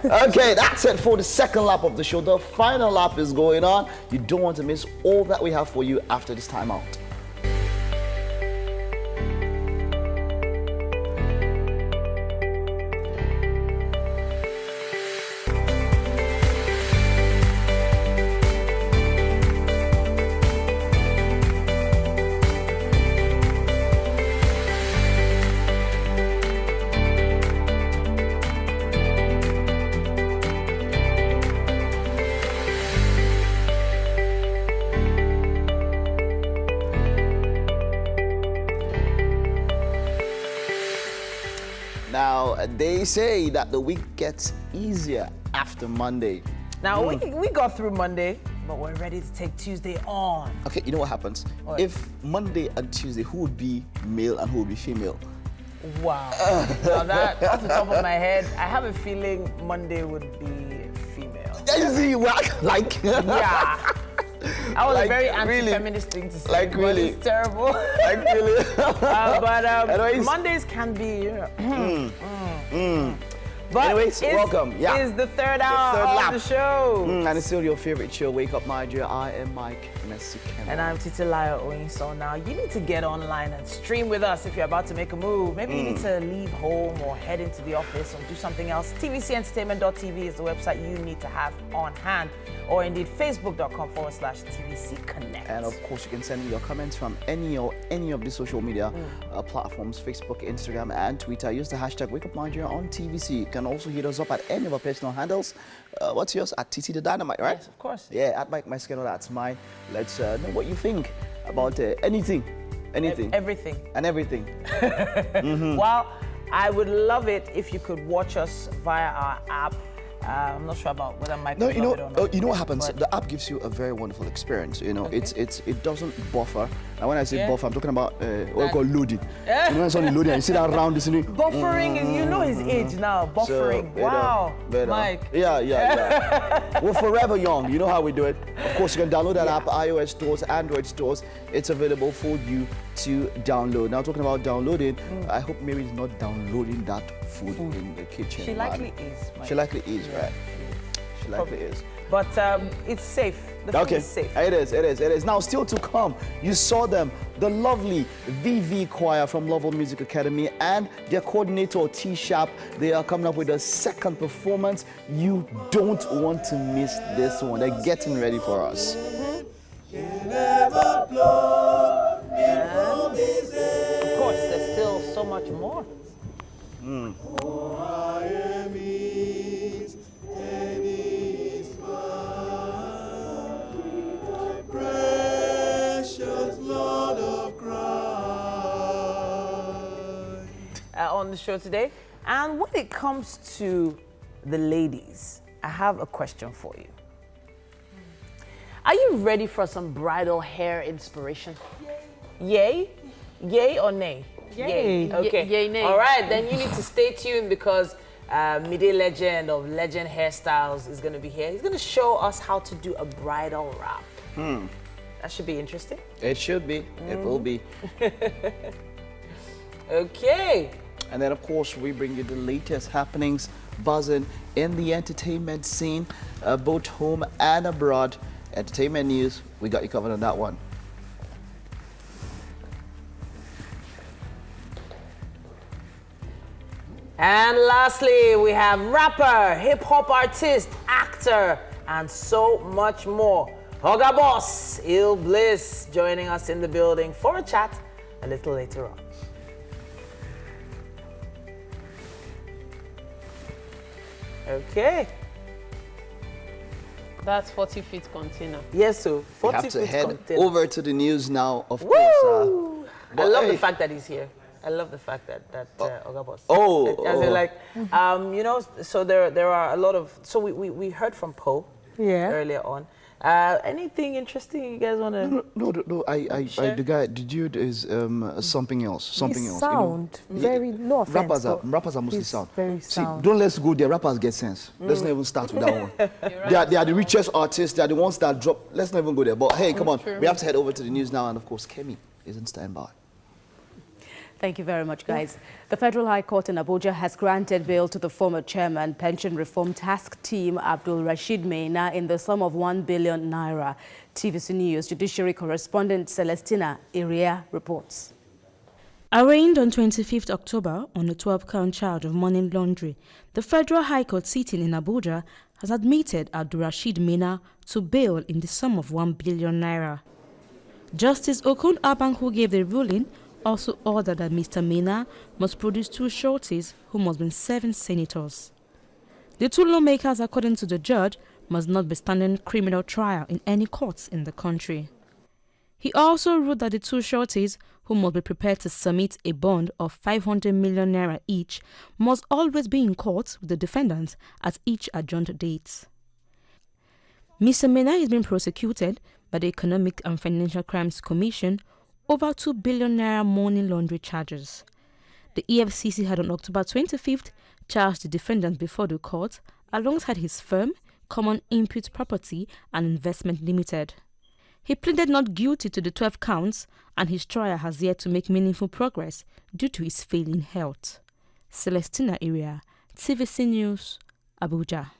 right. Okay, that's it for the second lap of the show. The final lap is going on. You don't want to miss all that we have for you after this time out. Now, they say that the week gets easier after Monday. Now, we got through Monday, but we're ready to take Tuesday on. Okay, you know what happens? What? If Monday and Tuesday, who would be male and who would be female? Wow. Now that, off the top of my head, I have a feeling Monday would be female. Like, Yeah. That was Like, a very really? anti-feminist thing to say. Like, but really? It's terrible. Like, really? But Anyways. Mondays can be. But Anyways, welcome. Yeah. Is the third hour third of lap. the show. And it's still your favorite show, Wake Up Nigeria. I am Mike Mexican. And I'm Titilayo Oyinso. Now, you need to get online and stream with us if you're about to make a move. Maybe you need to leave home or head into the office or do something else. tvcentertainment.tv is the website you need to have on hand. Or indeed, facebook.com/TVC Connect. And of course, you can send me your comments from any of the social media platforms, Facebook, Instagram, and Twitter. Use the hashtag Wake Up Nigeria on TVC. You can also hit us up at any of our personal handles. What's yours? At TT the Dynamite, right? Yes, of course. Yeah, at Mike Mexican, that's mine. Let's know what you think about anything anything. Everything. And everything. Well, I would love it if you could watch us via our app. I'm not sure about whether Mike No, would love it or not. you know what happens? But The app gives you a very wonderful experience. You know, it doesn't buffer. And when I say buffer, I'm talking about what we call loading. Yeah. So when it's only loading, and you see that round this thing. Buffering is, you know his age now. Buffering. Wow. Mike. Yeah. We're forever young. You know how we do it. Of course, you can download that app, iOS stores, Android stores. It's available for you to download. Now, talking about downloading, I hope Mary is not downloading that food in the kitchen. She likely is. Mike. She likely is, right? She likely is. But it's safe. The food is safe. It is. Now, still to come, you saw them, the lovely VV Choir from Lovell Music Academy and their coordinator, T-Sharp. They are coming up with a second performance. You don't want to miss this one. They're getting ready for us. Of course, there's still so much more. Precious Lord of Christ. On the show today. And when it comes to the ladies, I have a question for you. Are you ready for some bridal hair inspiration? Yay? Yay or nay? Yay. Okay. Yay, nay. All right, then you need to stay tuned because Mide Legend of Legend Hairstyles is going to be here. He's going to show us how to do a bridal wrap. That should be interesting. It should be. It will be. Okay. And then, of course, we bring you the latest happenings, buzzing in the entertainment scene, both home and abroad. Entertainment news, we got you covered on that one. And lastly, we have rapper, hip-hop artist, actor, and so much more. Hoga Boss, Ill Bliss, joining us in the building for a chat a little later on. Okay. That's 40 feet container. Yes, so 40 We have to feet head container. over to the news now, of Woo! course. I but love hey, the fact that he's here. I love the fact that Oga Boss. Oh, As in, like, you know, so there are a lot of. So we heard from Poe earlier on. Anything interesting you guys want to? No. The guy, the dude is something else. Something else. Sound very no offense. Rappers are mostly he's sound. Very See, sound. don't let's go there. Rappers get sense. Let's not even start with that one. They are the richest artists. They are the ones that drop. Let's not even go there. But hey, come on, we have to head over to the news now, and of course, Kemi is in standby. Thank you very much, guys. The Federal High Court in Abuja has granted bail to the former chairman, Pension Reform Task Team, Abdul Rashid Maina, in the sum of 1 billion naira. TVC News Judiciary correspondent Celestina Iria reports. Arraigned on 25th October on a 12-count charge of money laundering, the Federal High Court sitting in Abuja has admitted Abdul Rashid Maina to bail in the sum of 1 billion naira. Justice Okun Abang, who gave the ruling, also ordered that Mr. Maina must produce 2 sureties who must be 7 senators. The 2 lawmakers, according to the judge, must not be standing criminal trial in any courts in the country. He also ruled that the 2 sureties, who must be prepared to submit a bond of 500 million naira each, must always be in court with the defendants at each adjourned date. Mr. Maina is being prosecuted by the Economic and Financial Crimes Commission over 2 billion naira money laundering charges. The EFCC had on October 25th charged the defendant before the court alongside his firm, Common Input Property and Investment Limited. He pleaded not guilty to the 12 counts and his trial has yet to make meaningful progress due to his failing health. Celestina Iria, TVC News, Abuja.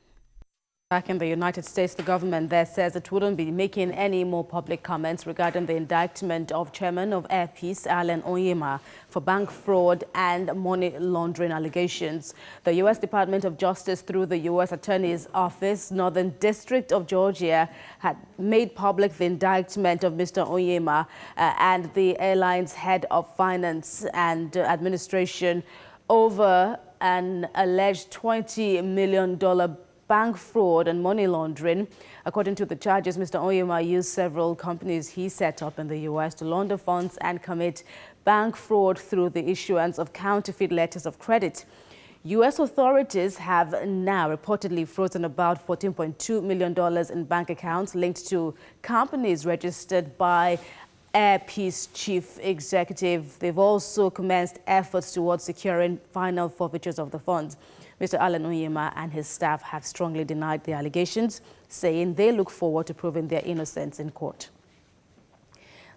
Back in the United States, the government there says it wouldn't be making any more public comments regarding the indictment of Chairman of Air Peace, Allen Onyema, for bank fraud and money laundering allegations. The U.S. Department of Justice, through the U.S. Attorney's Office, Northern District of Georgia, had made public the indictment of Mr. Onyema and the airline's head of finance and administration over an alleged $20 million bank fraud and money laundering. According to the charges, Mr. Onyema used several companies he set up in the U.S. to launder funds and commit bank fraud through the issuance of counterfeit letters of credit. U.S. authorities have now reportedly frozen about $14.2 million in bank accounts linked to companies registered by Air Peace Chief Executive. They've also commenced efforts towards securing final forfeitures of the funds. Mr. Alan Onyema and his staff have strongly denied the allegations, saying they look forward to proving their innocence in court.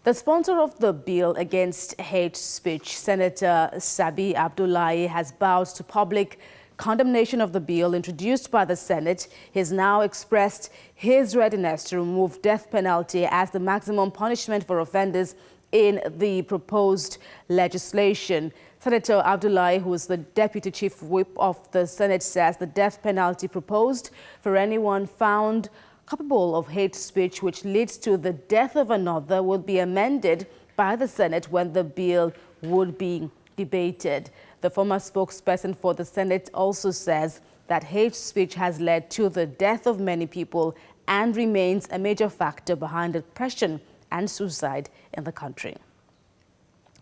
The sponsor of the bill against hate speech, Senator Sabi Abdullahi, has bowed to public condemnation of the bill introduced by the Senate. He has now expressed his readiness to remove death penalty as the maximum punishment for offenders in the proposed legislation. Senator Abdullahi, who is the Deputy Chief Whip of the Senate, says the death penalty proposed for anyone found culpable of hate speech which leads to the death of another would be amended by the Senate when the bill would be debated. The former spokesperson for the Senate also says that hate speech has led to the death of many people and remains a major factor behind depression and suicide in the country.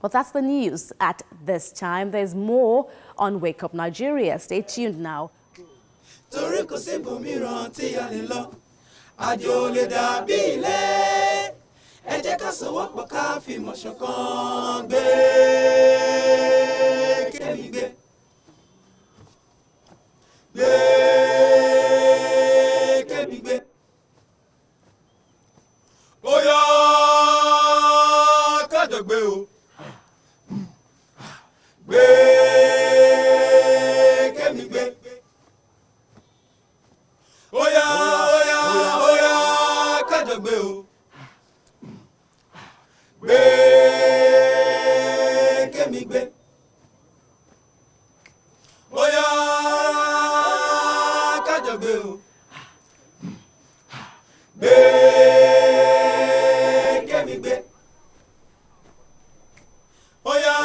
Well, that's the news at this time. There's more on Wake Up Nigeria. Stay tuned now. Àjò lè dàbí ilé, ẹ jẹ́ ká sowọ́pọ̀ ká fìmọ̀ ṣọ̀kan gbé kémi gbé. Gbé kémi gbé. Ó yá kájọ gbé o. Gbé kémi gbé. Ó yá. Gbé o. Gbé kémi gbé. Ó yá kájọ gbé o. Gbé kémi gbé. Ó yá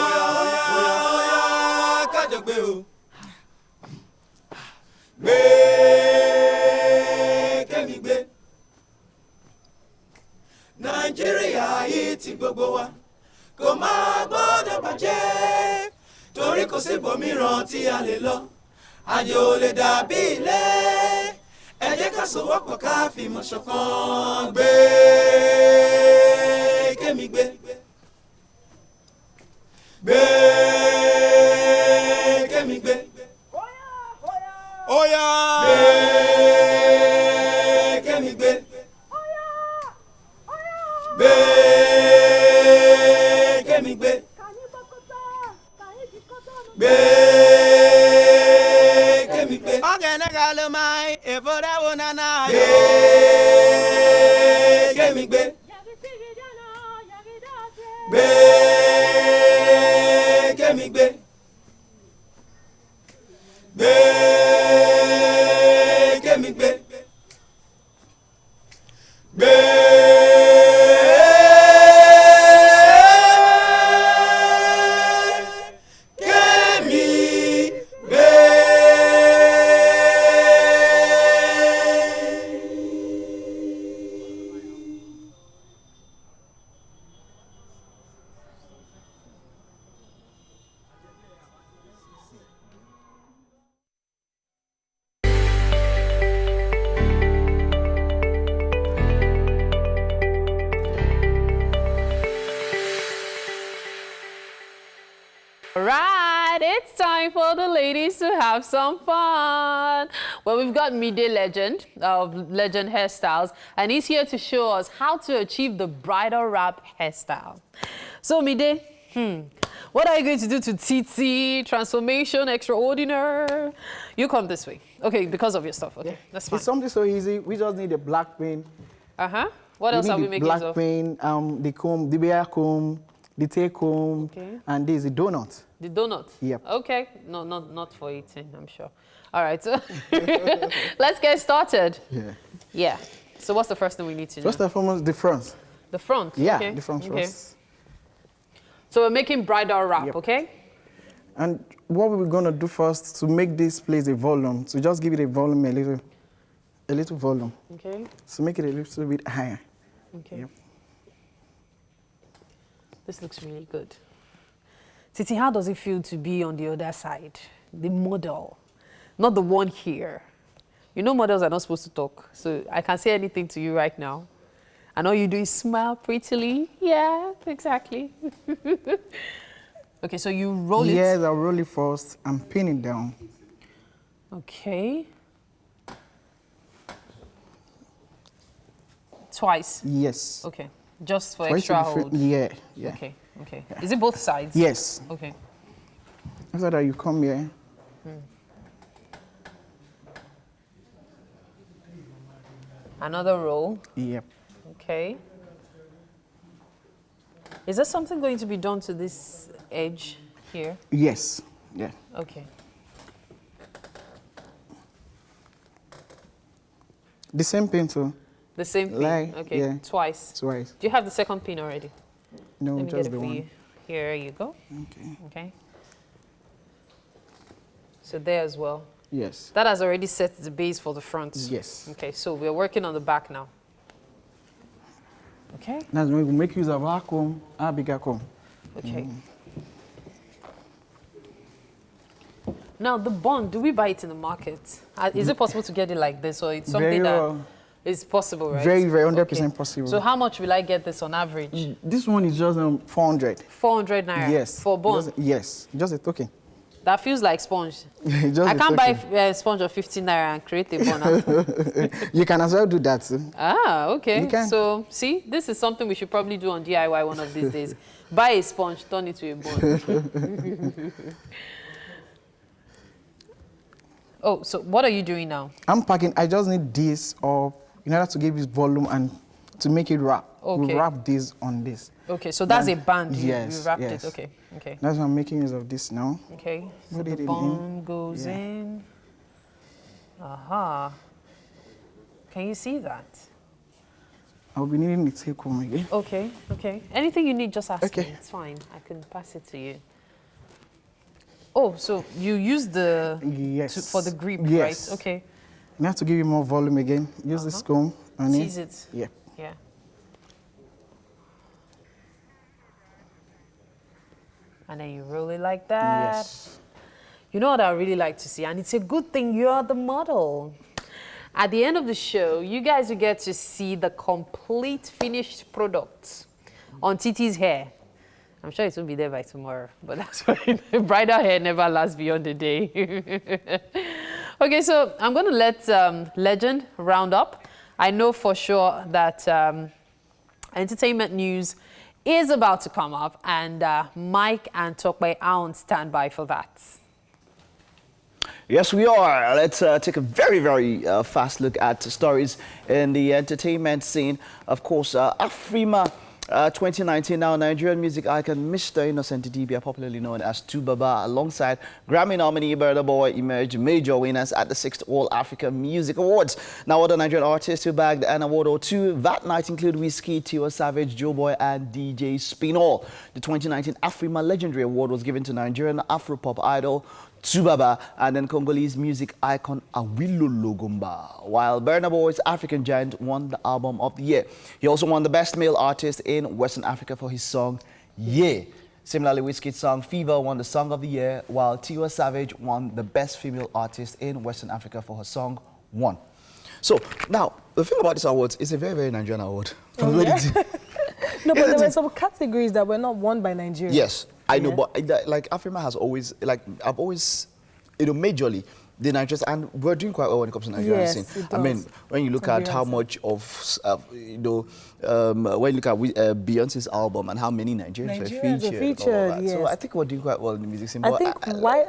kájọ gbé o. Gbé kémi gbé. Nàìjíríà yìí ti gbogbo wa kò máa gbọ́dọ̀ bàjẹ́ torí kò sí ibòmíràn tí a lè lọ àjò lè dàbí ilé ẹ jẹ́ ká sowọ́pọ̀ ká fìmọ̀ ṣọ̀kan gbé kémi gbé. Gbé kémi gbé. Ó yá gbé kémi gbé. Gbé kémi gbé. Gbé kémi gbé. Ọ̀gẹ̀nẹ̀ gàlọ́ máa ń èfọ́dá wo nánà. Gbé kémi gbé. Gbé kémi gbé. Gbé kémi gbé. Gbé. Right, it's time for the ladies to have some fun. Well, we've got Mide Legend of Legend Hairstyles, and he's here to show us how to achieve the bridal wrap hairstyle. So, Mide, what are you going to do to TT, transformation, extraordinary? You come this way. Okay, because of your stuff. Okay, that's fine. It's something so easy. We just need a black pin. What else are we making? Black pin, the comb, the bear comb, the take comb, and this is the donut. The donut? Yep. Okay. No, not for eating, I'm sure. All right, so let's get started. Yeah. So what's the first thing we need to do? First and foremost, the front. The front? Yeah, okay. the front first. So we're making bridal wrap, okay? And what we're going to do first to make this place a volume, so just give it a volume a little. a little volume. Okay. So make it a little bit higher. Okay. Yep. This looks really good. Titi, how does it feel to be on the other side? The model, not the one here. You know models are not supposed to talk, so I can say anything to you right now. And all you do is smile prettily. Yeah, exactly. Okay, so you roll it. Yes, I'll roll it first and pin it down. Okay. Twice? Yes. Okay. Just for Twice extra to be hold? Yeah, yeah. Okay, okay. Is it both sides? Yes. Okay. After that, you come here. Another roll? Yep. Okay. Is there something going to be done to this edge here? Yes. Yeah. Okay. The same pin too. The same pin? Like, okay. yeah. Twice? Twice. Do you have the second pin already? No, Let me just get it the for one. you. Here you go. Okay. Okay. So there as well. Yes. That has already set the base for the front. Yes. Okay, so we're working on the back now. Okay. That's when we make use of our comb, our bigger comb. Okay. Now the bond, do we buy it in the market? Is it possible to get it like this, or it's something Very that well. is possible, right? Very, very 100% Okay. possible. So how much will I get this on average? This one is just 400. 400 naira. Yes. For bond. Yes, just a token. That feels like sponge. Just I a can't buy token. a sponge of 15 naira and create a bond. You can as well do that. Too. Ah, okay. You can. So, see, this is something we should probably do on DIY one of these days. Buy a sponge, turn it to a bond. Oh, so what are you doing now? I'm packing. I just need this up in order to give it volume and to make it wrap. Okay. We wrap this on this. Okay, so that's Then- a band. Yes. You wrapped yes. it. Okay, okay. That's why I'm making use of this now. Okay, so Put the it in. bond goes Yeah. in. Aha. Can you see that? I'll be needing the take home again. Okay, okay. Anything you need, just ask Okay. me. It's fine. I can pass it to you. Oh, so you use the for the grip, Yes. right? Okay. You have to give it more volume again. Use this comb on Tease it. Yeah. Yeah. And then you roll it like that. Yes. You know what I really like to see, and it's a good thing you're the model. At the end of the show, you guys will get to see the complete finished product on Titi's hair. I'm sure it will be there by tomorrow, but that's fine. Bridal hair never lasts beyond a day. Okay, so I'm going to let Legend round up. I know for sure that entertainment news is about to come up, and Mike and Tokwe are on standby for that. Yes, we are. Let's take a very, very fast look at stories in the entertainment scene. Of course, Afrima 2019, now Nigerian music icon Mr. Innocent Idibia, popularly known as Tubaba, alongside Grammy nominee Burna Boy, emerged major winners at the 6th All Africa Music Awards. Now, other Nigerian artists who bagged an award or two that night include Wizkid, Tiwa Savage, Joe Boy, and DJ Spinall. The 2019 Afrima Legendary Award was given to Nigerian Afropop idol Tubaba and then Congolese music icon Awilo Logomba, while Burna Boy's African Giant won the Album of the Year. He also won the Best Male Artist in Western Africa for his song Yeah. Similarly, Wizkid's song Fever won the Song of the Year, while Tiwa Savage won the Best Female Artist in Western Africa for her song One. So now, the thing about this award is a very, very Nigerian award. Oh, yeah? No, but there were some categories that were not won by Nigeria. Yes, I know, but like Afrima has always, like I've always, majorly, the Nigerians, and we're doing quite well when it comes to Nigerian Yes, scene. it I mean, does. when you look at how much of, when you look at Beyonce's album and how many Nigerians were Nigerians were featured, and all featured, that. So yes. I think we're doing quite well in the music scene. I but think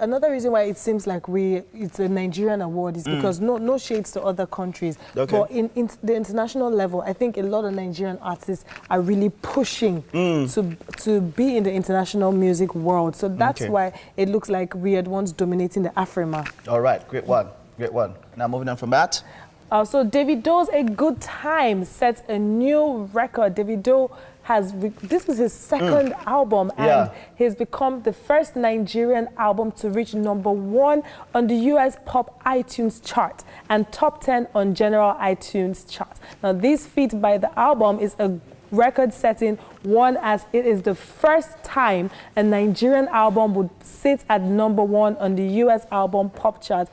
another reason why it seems like it's a Nigerian award is because no shades to other countries. Okay. But in the international level, I think a lot of Nigerian artists are really pushing to be in the international music world. So that's Okay. why it looks like we are the ones dominating the Afrima. All right, great one, great one. Now moving on from that. So Davido's A Good Time sets a new record. Davido this is his second album, and he's become the first Nigerian album to reach #1 on the US Pop iTunes chart and top 10 on general iTunes chart. Now, this feat by the album is a record-setting one, as it is the first time a Nigerian album would sit at #1 on the US album pop chart.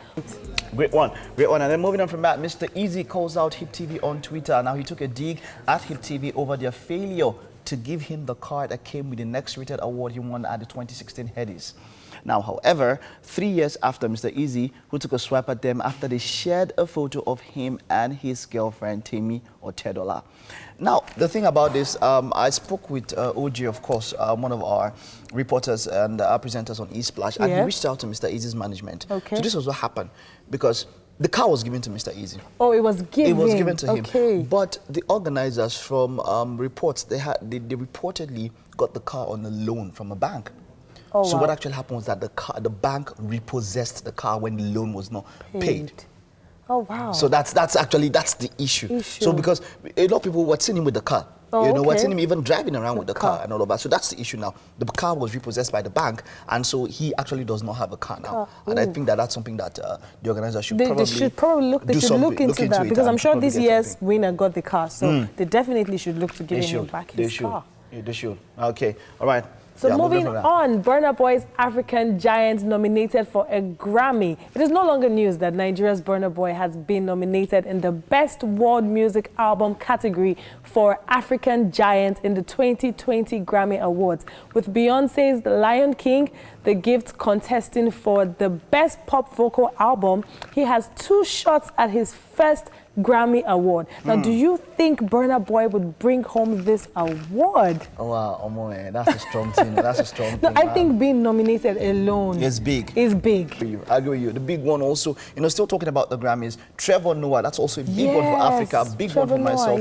Great one, great one. And then moving on from that, Mr. Easy calls out Hip TV on Twitter. Now, he took a dig at Hip TV over their failure to give him the car that came with the next rated award he won at the 2016 Headies. Now, however, 3 years after Mr. Easy, who took a swipe at them after they shared a photo of him and his girlfriend, Temi Otedola. Now, the thing about this, I spoke with OG, of course, one of our reporters and presenters on E-Splash, and he reached out to Mr. Easy's management. Okay. So this was what happened, because the car was given to Mr. Easy. Oh, it was given? It was given to him. But the organizers, from reports, they reportedly got the car on a loan from a bank. Oh, so wow. what actually happened was that the bank repossessed the car when the loan was not paid. Oh, wow. So that's the issue. So because a lot of people were seeing him with the car. We're seeing him even driving around with the car and all of that. So that's the issue now. The car was repossessed by the bank, and so he actually does not have a car now. And I think that's something that the organizer should probably look into that, because I'm sure this year's winner got the car, so they definitely should look to give him back his car. They should. Okay. All right. So moving on, Burna Boy's African Giant nominated for a Grammy. It is no longer news that Nigeria's Burna Boy has been nominated in the Best World Music Album category for African Giant in the 2020 Grammy Awards, with Beyonce's The Lion King, The Gift contesting for the Best Pop Vocal Album. He has 2 shots at his first Grammy Award. Now, do you think Burna Boy would bring home this award? Oh, wow, man, that's a strong thing. That's a strong thing. No, I think being nominated alone is big. Is big. I agree with you. The big one also, still talking about the Grammys, Trevor Noah, that's also a big one for Africa, a big one for myself.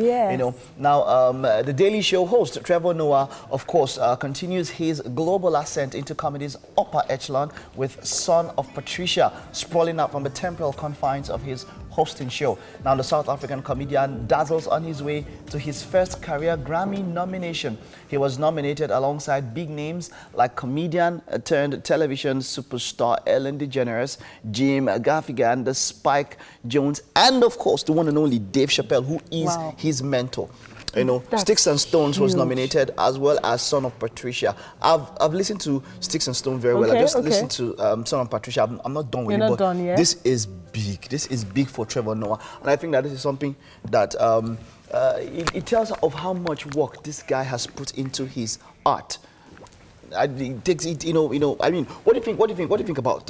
Now, the Daily Show host, Trevor Noah, of course, continues his global ascent into comedy's upper echelon with Son of Patricia sprawling out from the temporal confines of his hosting show. Now, the South African comedian dazzles on his way to his first career Grammy nomination. He was nominated alongside big names like comedian turned television superstar Ellen DeGeneres, Jim Gaffigan, the Spike Jones, and of course the one and only Dave Chappelle, who is his mentor. Sticks and Stones was nominated, as well as Son of Patricia. I've listened to Sticks and Stones very well. I just listened to Son of Patricia. I'm not done with it. You're not done yet? This is big. This is big for Trevor Noah. And I think that this is something that it tells of how much work this guy has put into his art. It takes it, I mean, what do you think about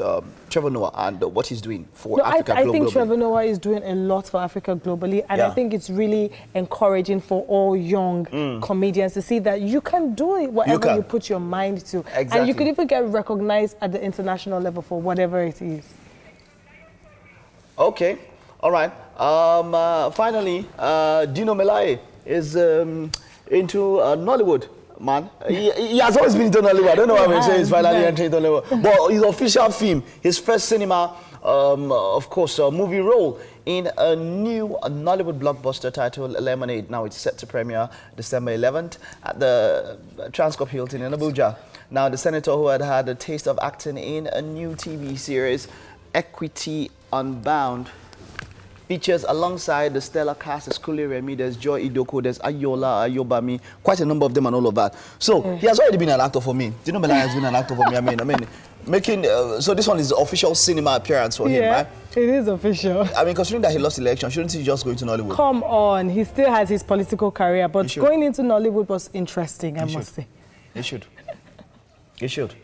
Trevor Noah and what he's doing for Africa globally? I think Trevor Noah is doing a lot for Africa globally, and I think it's really encouraging for all young comedians to see that you can do it, whatever you put your mind to. Exactly. And you could even get recognized at the international level for whatever it is. Okay, all right. Finally, Dino Melaye is into Nollywood. Man, he has always been into Nollywood. I don't know why we say he's finally entering Nollywood. But his official film, his first cinema, of course, movie role in a new Nollywood blockbuster titled Lemonade. Now it's set to premiere December 11th at the Transcorp Hilton in Abuja. Now, the senator who had had a taste of acting in a new TV series, Equity Unbound, features alongside the stellar cast. There's Kule Remi, there's Joy Idoko, there's Ayola, Ayobami, quite a number of them and all of that. So he has already been an actor for me. Dino Melaye has been an actor for me. I mean, making so this one is the official cinema appearance for him, right? It is official. I mean, considering that he lost the election, shouldn't he just go into Nollywood? Come on, he still has his political career, but going into Nollywood was interesting, I must say. He should. He should.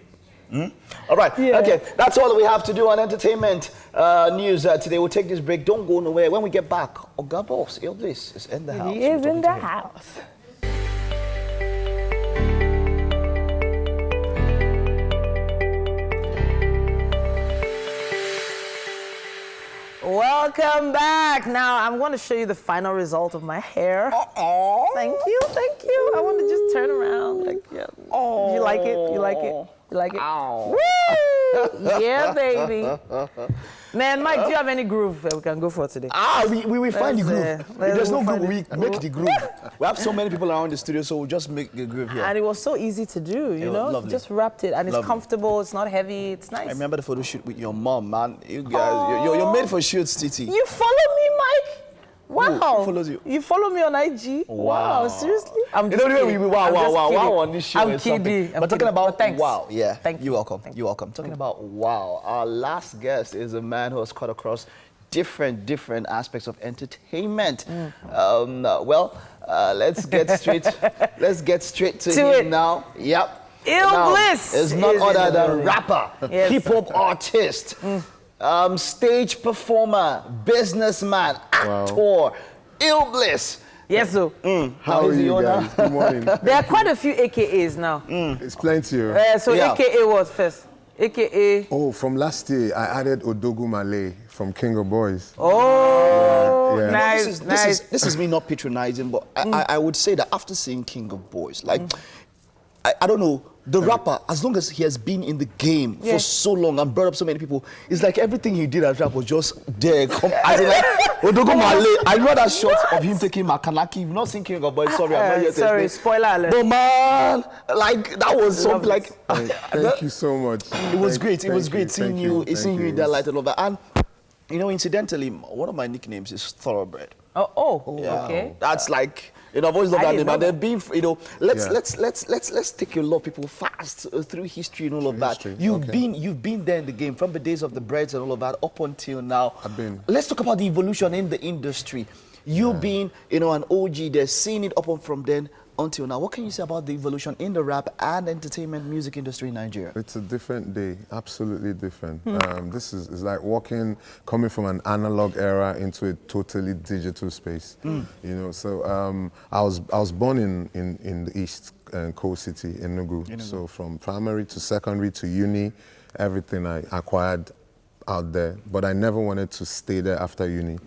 All right. Okay. That's all we have to do on entertainment news today. We'll take this break. Don't go nowhere. When we get back, Oga Boss, Ilbis is in the house. He is in the house. Welcome back. Now, I'm going to show you the final result of my hair. Thank you, thank you. I want to just turn around. Like, yeah. You like it? You like it? You like it? Woo! Yeah, baby. Man, Mike, do you have any groove we can go for today? We will find the groove. If there's no groove, we make the groove. We have so many people around the studio, so we'll just make the groove here. And it was so easy to do, you know? Lovely. Just wrapped it, and it's comfortable, it's not heavy, it's nice. I remember the photo shoot with your mom, man. You guys, you're made for shoots, Titi. You follow me, Mike? Wow. Who follows you? You follow me on IG? Wow. Seriously? I'm you just know, kidding. wow on this show. I'm is something. kidding. But talking about thanks. wow, yeah. Thank you. You're welcome. You're welcome. Talking about wow, our last guest is a man who has cut across different aspects of entertainment. Let's get straight to him now. Yep. Bliss is none other than rapper, hip-hop artist, stage performer, businessman, actor, Bliss. Yes, sir. How are you guys? Good morning. There are quite a few AKAs now. It's plenty. AKA was first? AKA? Oh, from last year, I added Odogu Malay from King of Boys. Oh, yeah. nice, This is me not patronizing, but I would say that after seeing King of Boys, like, I don't know, the rapper, as long as he has been in the game for so long and brought up so many people, it's like everything he did as rap was just there. As in like, Odogu Malay, I know that shot of him taking Makanaki. You've not seen King of Boys, sorry, I'm not yet. Sorry, spoiler alert. But man, like, that was something like... Thank you so much. It was great. It was great seeing you in that light and all that. And, you know, incidentally, one of my nicknames is Thoroughbred. Okay. That's like... You know, I've always loved that name. And then being, you know, let's take a lot of people fast through history and all of that. You've been there in the game from the days of the Breads and all of that up until now. Let's talk about the evolution in the industry. You being, you know, an OG there, seeing it up from then until now. What can you say about the evolution in the rap and entertainment music industry in Nigeria? It's a different day, absolutely different. This is like coming from an analog era into a totally digital space. You know, so I was born in the East Coast City, Enugu. So from primary to secondary to uni, everything I acquired out there. But I never wanted to stay there after uni,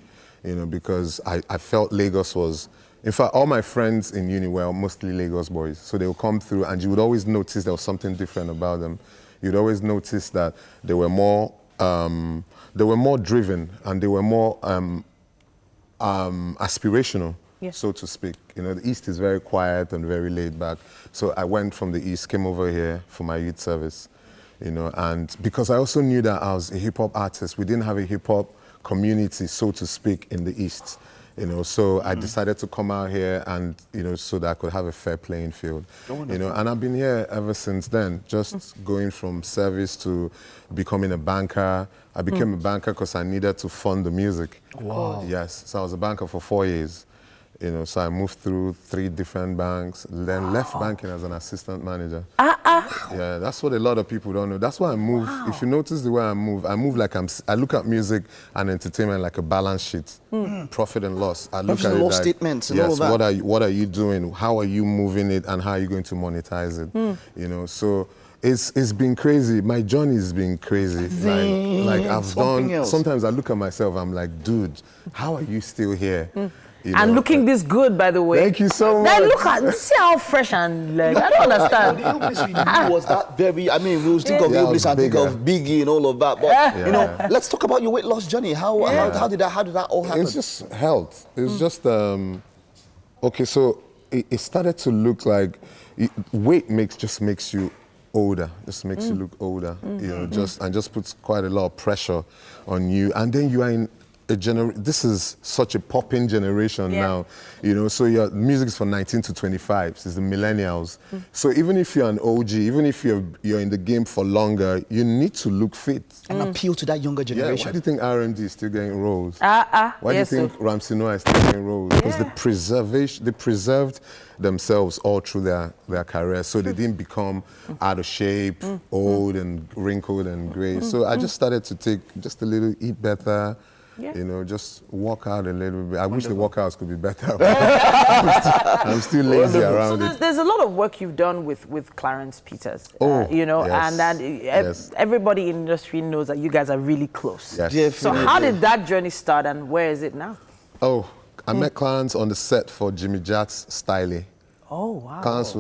you know, because I felt Lagos was... In fact, all my friends in uni were mostly Lagos boys. So they would come through and you would always notice there was something different about them. You'd always notice that they were more driven and they were more aspirational, so to speak. You know, the East is very quiet and very laid back. So I went from the East, came over here for my youth service, you know, and because I also knew that I was a hip hop artist, we didn't have a hip hop community, so to speak, in the East. You know, so I decided to come out here and, you know, so that I could have a fair playing field. You know, and I've been here ever since then, just going from service to becoming a banker. I became a banker because I needed to fund the music. Wow. Yes, so I was a banker for 4 years. You know, so I moved through 3 different banks, then left banking as an assistant manager. Yeah, that's what a lot of people don't know. That's why I move. If you notice the way I move like I look at music and entertainment like a balance sheet, profit and loss. I look at it loss like, statements and all of that. what are you doing? How are you moving it, and how are you going to monetize it? You know, so. It's been crazy. My journey has been crazy. Like I've done. Sometimes I look at myself. I'm like, dude, how are you still here? You know, and looking this good, by the way. Thank you so much. Then see how fresh and like, I don't understand. The Iblis we knew was that very, I mean, we will think of Iblis and think of Biggie and all of that. But, you know, let's talk about your weight loss journey. How did that all happen? It's just health. It's just, okay, so it started to look like, weight just makes you older, just makes you look older, you know, just puts quite a lot of pressure on you. And then you are in this is such a popping generation now, you know, so your music is for 19 to 25, it's the millennials. So even if you're an OG, even if you're in the game for longer, you need to look fit. And appeal to that younger generation. Why do you think R&D is still getting roles? Why do you think Ramsey Noah is still getting roles? Because they preserved themselves all through their career, so they didn't become out of shape, old and wrinkled and gray. So I just started to take just a little, eat better, you know, just walk out a little bit. I wish the workouts could be better. I'm still lazy around it. There's a lot of work you've done with Clarence Peters, you know, and that everybody in the industry knows that you guys are really close. So how did that journey start and where is it now? I met Clarence on the set for Jimmy Jatt's Styling. Oh, wow. Clarence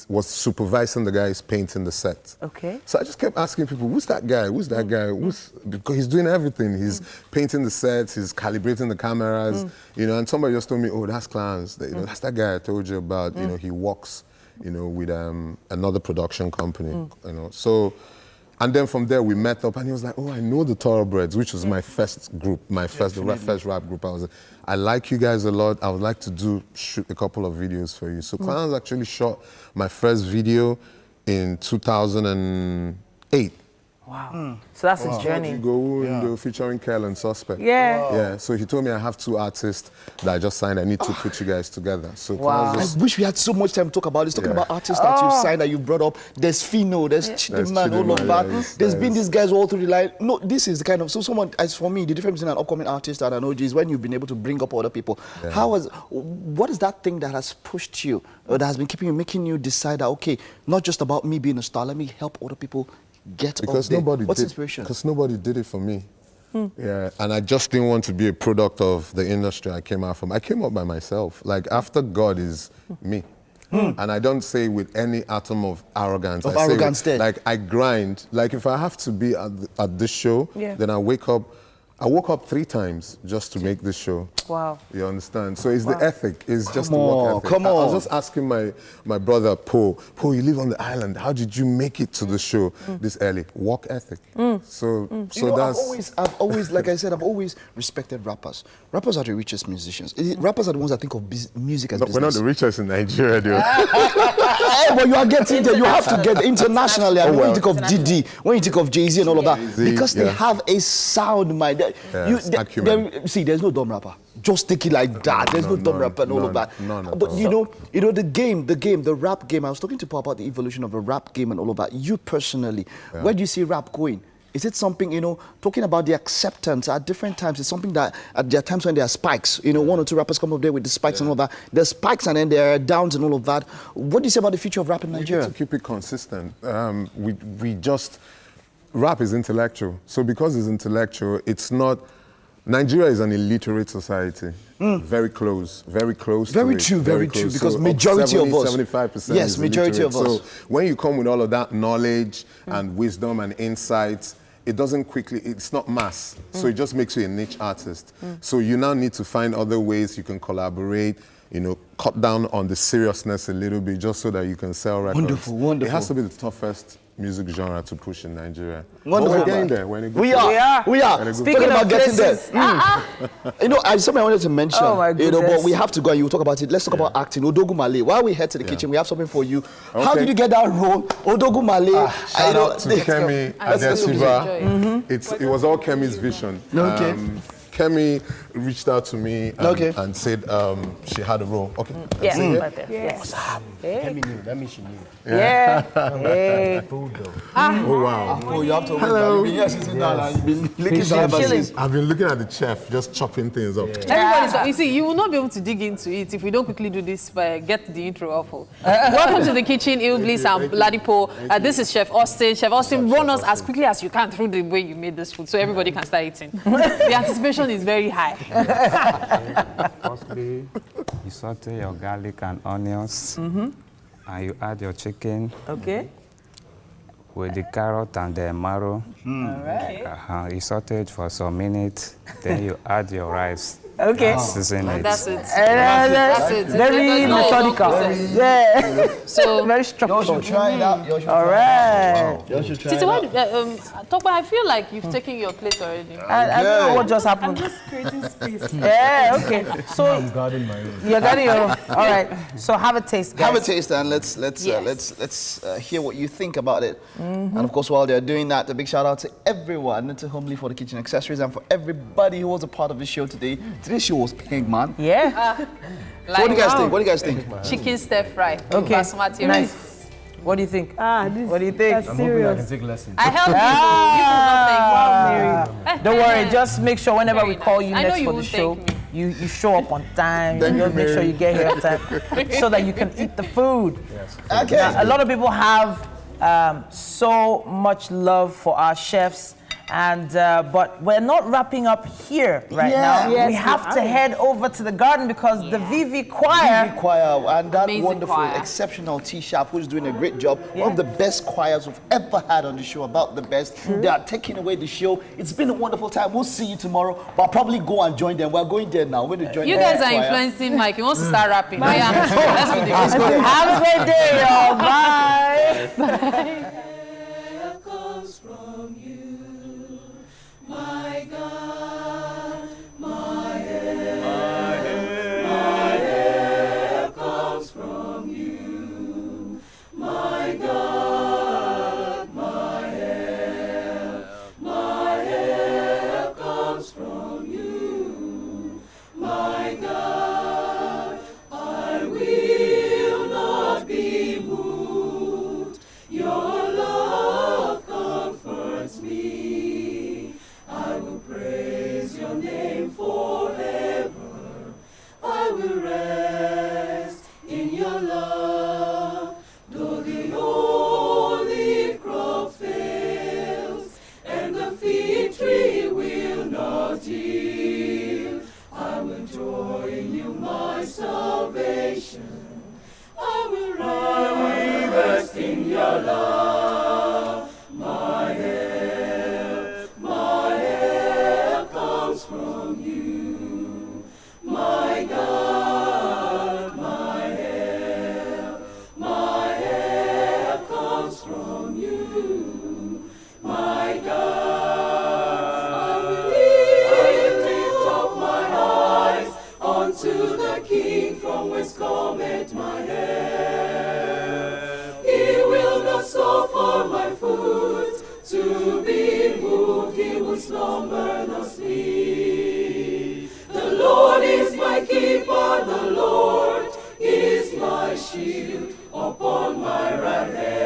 was supervising the guys painting the set. Okay. So I just kept asking people, who's that guy? Who's that guy? Because he's doing everything. He's painting the sets, he's calibrating the cameras, you know, and somebody just told me, oh, that's Clarence. That's that guy I told you about. You know, he works, you know, with another production company, you know. So, and then from there we met up and he was like, oh, I know the Thoroughbreds, which was my first group, first rap group. I like you guys a lot. I would like to shoot a couple of videos for you. So Clarence actually shot my first video in 2008. Wow. So that's a journey. You go featuring Kel and Suspect. Yeah. Wow. Yeah. So he told me I have 2 artists that I just signed. I need to put you guys together. So Wow. I wish we had so much time to talk about this. Talking about artists that you've signed, that you brought up. There's Fino, there's Chidiman, all of that. There's been these guys all through the line. No, this is the kind of, so someone, as for me, the difference between an upcoming artist and an OG is when you've been able to bring up other people. Yeah. What is that thing that has pushed you, or that has been making you decide that, okay, not just about me being a star, let me help other people get because up there. nobody What's did, inspiration? Because nobody did it for me. Yeah, and I just didn't want to be a product of the industry I came out from. I came up by myself. Like, after God is me. And I don't say with any atom of arrogance. Like, I grind. Like, if I have to be at this show, then I wake up. I woke up 3 times just to make this show. Wow. You understand? So it's the ethic. It's just the Come work on, ethic. come I was on. just asking my brother, Paul, you live on the island. How did you make it to the show this early? Work ethic. So You know, that's... I've always, like I said, I've always respected rappers. Rappers are the richest musicians. Rappers are the ones that think of music as business. We're not the richest in Nigeria, though. But you are getting there. You have to get internationally. I mean, when you think of Diddy, when you think of Jay-Z and all of that, because they have a sound mind. See, there's no dumb rapper. Just take it like that. There's no dumb rapper and all of that. But you know, the rap game. I was talking to Paul about the evolution of the rap game and all of that. You personally, where do you see rap going? Is it something, you know, talking about the acceptance at different times, it's something that there are times when there are spikes, you know, 1 or 2 rappers come up there with the spikes and all that. There's spikes and then there are downs and all of that. What do you say about the future of rap in Nigeria? We need to keep it consistent. Rap is intellectual. So because it's intellectual, it's not, Nigeria is an illiterate society. Very close. Very true, because so majority of us. 75% yes, is majority illiterate. of us. So when you come with all of that knowledge and wisdom and insights, it doesn't quickly, it's not mass. So it just makes you a niche artist. So you now need to find other ways you can collaborate, you know, cut down on the seriousness a little bit just so that you can sell records. Wonderful. It has to be the toughest music genre to push in Nigeria. Wonderful. But we're getting there. We are. Speaking of getting there. you know, something I wanted to mention. Oh my you know, goodness. but we have to go and you talk about it. Let's talk about acting. Odogu Male. While we head to the kitchen, we have something for you. How did you get that role? Odogu Male. Shout out to Kemi Adesiba. It was all Kemi's vision. Okay. Kemi reached out to me and said she had a role. Okay. Yes. Right there. Yes. Kemi knew. That means she knew. Yeah. Hey. Oh, wow. Oh, you have to. Hello. You've been licking I've been looking at the chef, just chopping things up. Everybody, you see, you will not be able to dig into it if we don't quickly do this, get the intro awful. Welcome to the kitchen, Ilbliss and Ladipo. This is Chef Austin. Chef Austin, run us as quickly as you can through the way you made this food so everybody can start eating. The anticipation is very high. Firstly, you saute your garlic and onions, and you add your chicken. Okay. With the carrot and the marrow. All right. You saute it for some minutes, then you add your rice. Okay. Season it. That's it. That's it. Very methodical. Yeah. So very structured. You should try it out. All right. You should try Titi, it out. Tokpa, I feel like you've taken your plate already. I don't know what just happened. I'm just creating space. Yeah, okay. So I'm guarding my own. you're guarding your own. All right. So have a taste, guys. Have a taste and let's hear what you think about it. And of course, while they're doing that, a big shout out to everyone, to Homely for the kitchen accessories, and for everybody who was a part of the show today. Today's show was pink, man. Yeah. So what do you guys think? What do you guys think? Chicken stir fry. Okay. Basmati Nice. rice. What do you think? This, What do you think? That's I'm hoping I can serious. take lessons. I help you. You will not thank me. Don't worry. Just make sure whenever Very we call nice. you I know next you for the won't show, thank me. you show up on time. Thank You you, just make sure Mary. you get here on time so that you can eat the food. Yes. Okay. Now, a lot of people have so much love for our chefs, And but we're not wrapping up here right now. Yes, we have to head over to the garden because the VV Choir. VV Choir and that Amazing wonderful, choir. exceptional T-Sharp, who's doing a great job. One of the best choirs we've ever had on the show, about the best. They are taking away the show. It's been a wonderful time. We'll see you tomorrow, but I'll probably go and join them. We're going there now. We're going to join You them. guys are influencing Mike. He wants to start rapping. Bye. Yeah. Let's do the music. Have a great day, y'all. Bye. Bye. My God, my help comes from you. My God, my help comes from you. My God, I will not be moved. Your love comforts me. I will praise your name forever. I will rest in your love. Though the olive crop fails and the fig tree will not yield, I will joy in you, my salvation. I will rest in your love. My help comes from you. My God, my help comes from you. My God, I will lift up my eyes unto the King from whence cometh my help. He will not suffer my foot to be moved. He will slumber nor sleep. The Lord is my keeper. The Lord is my shield upon my right hand.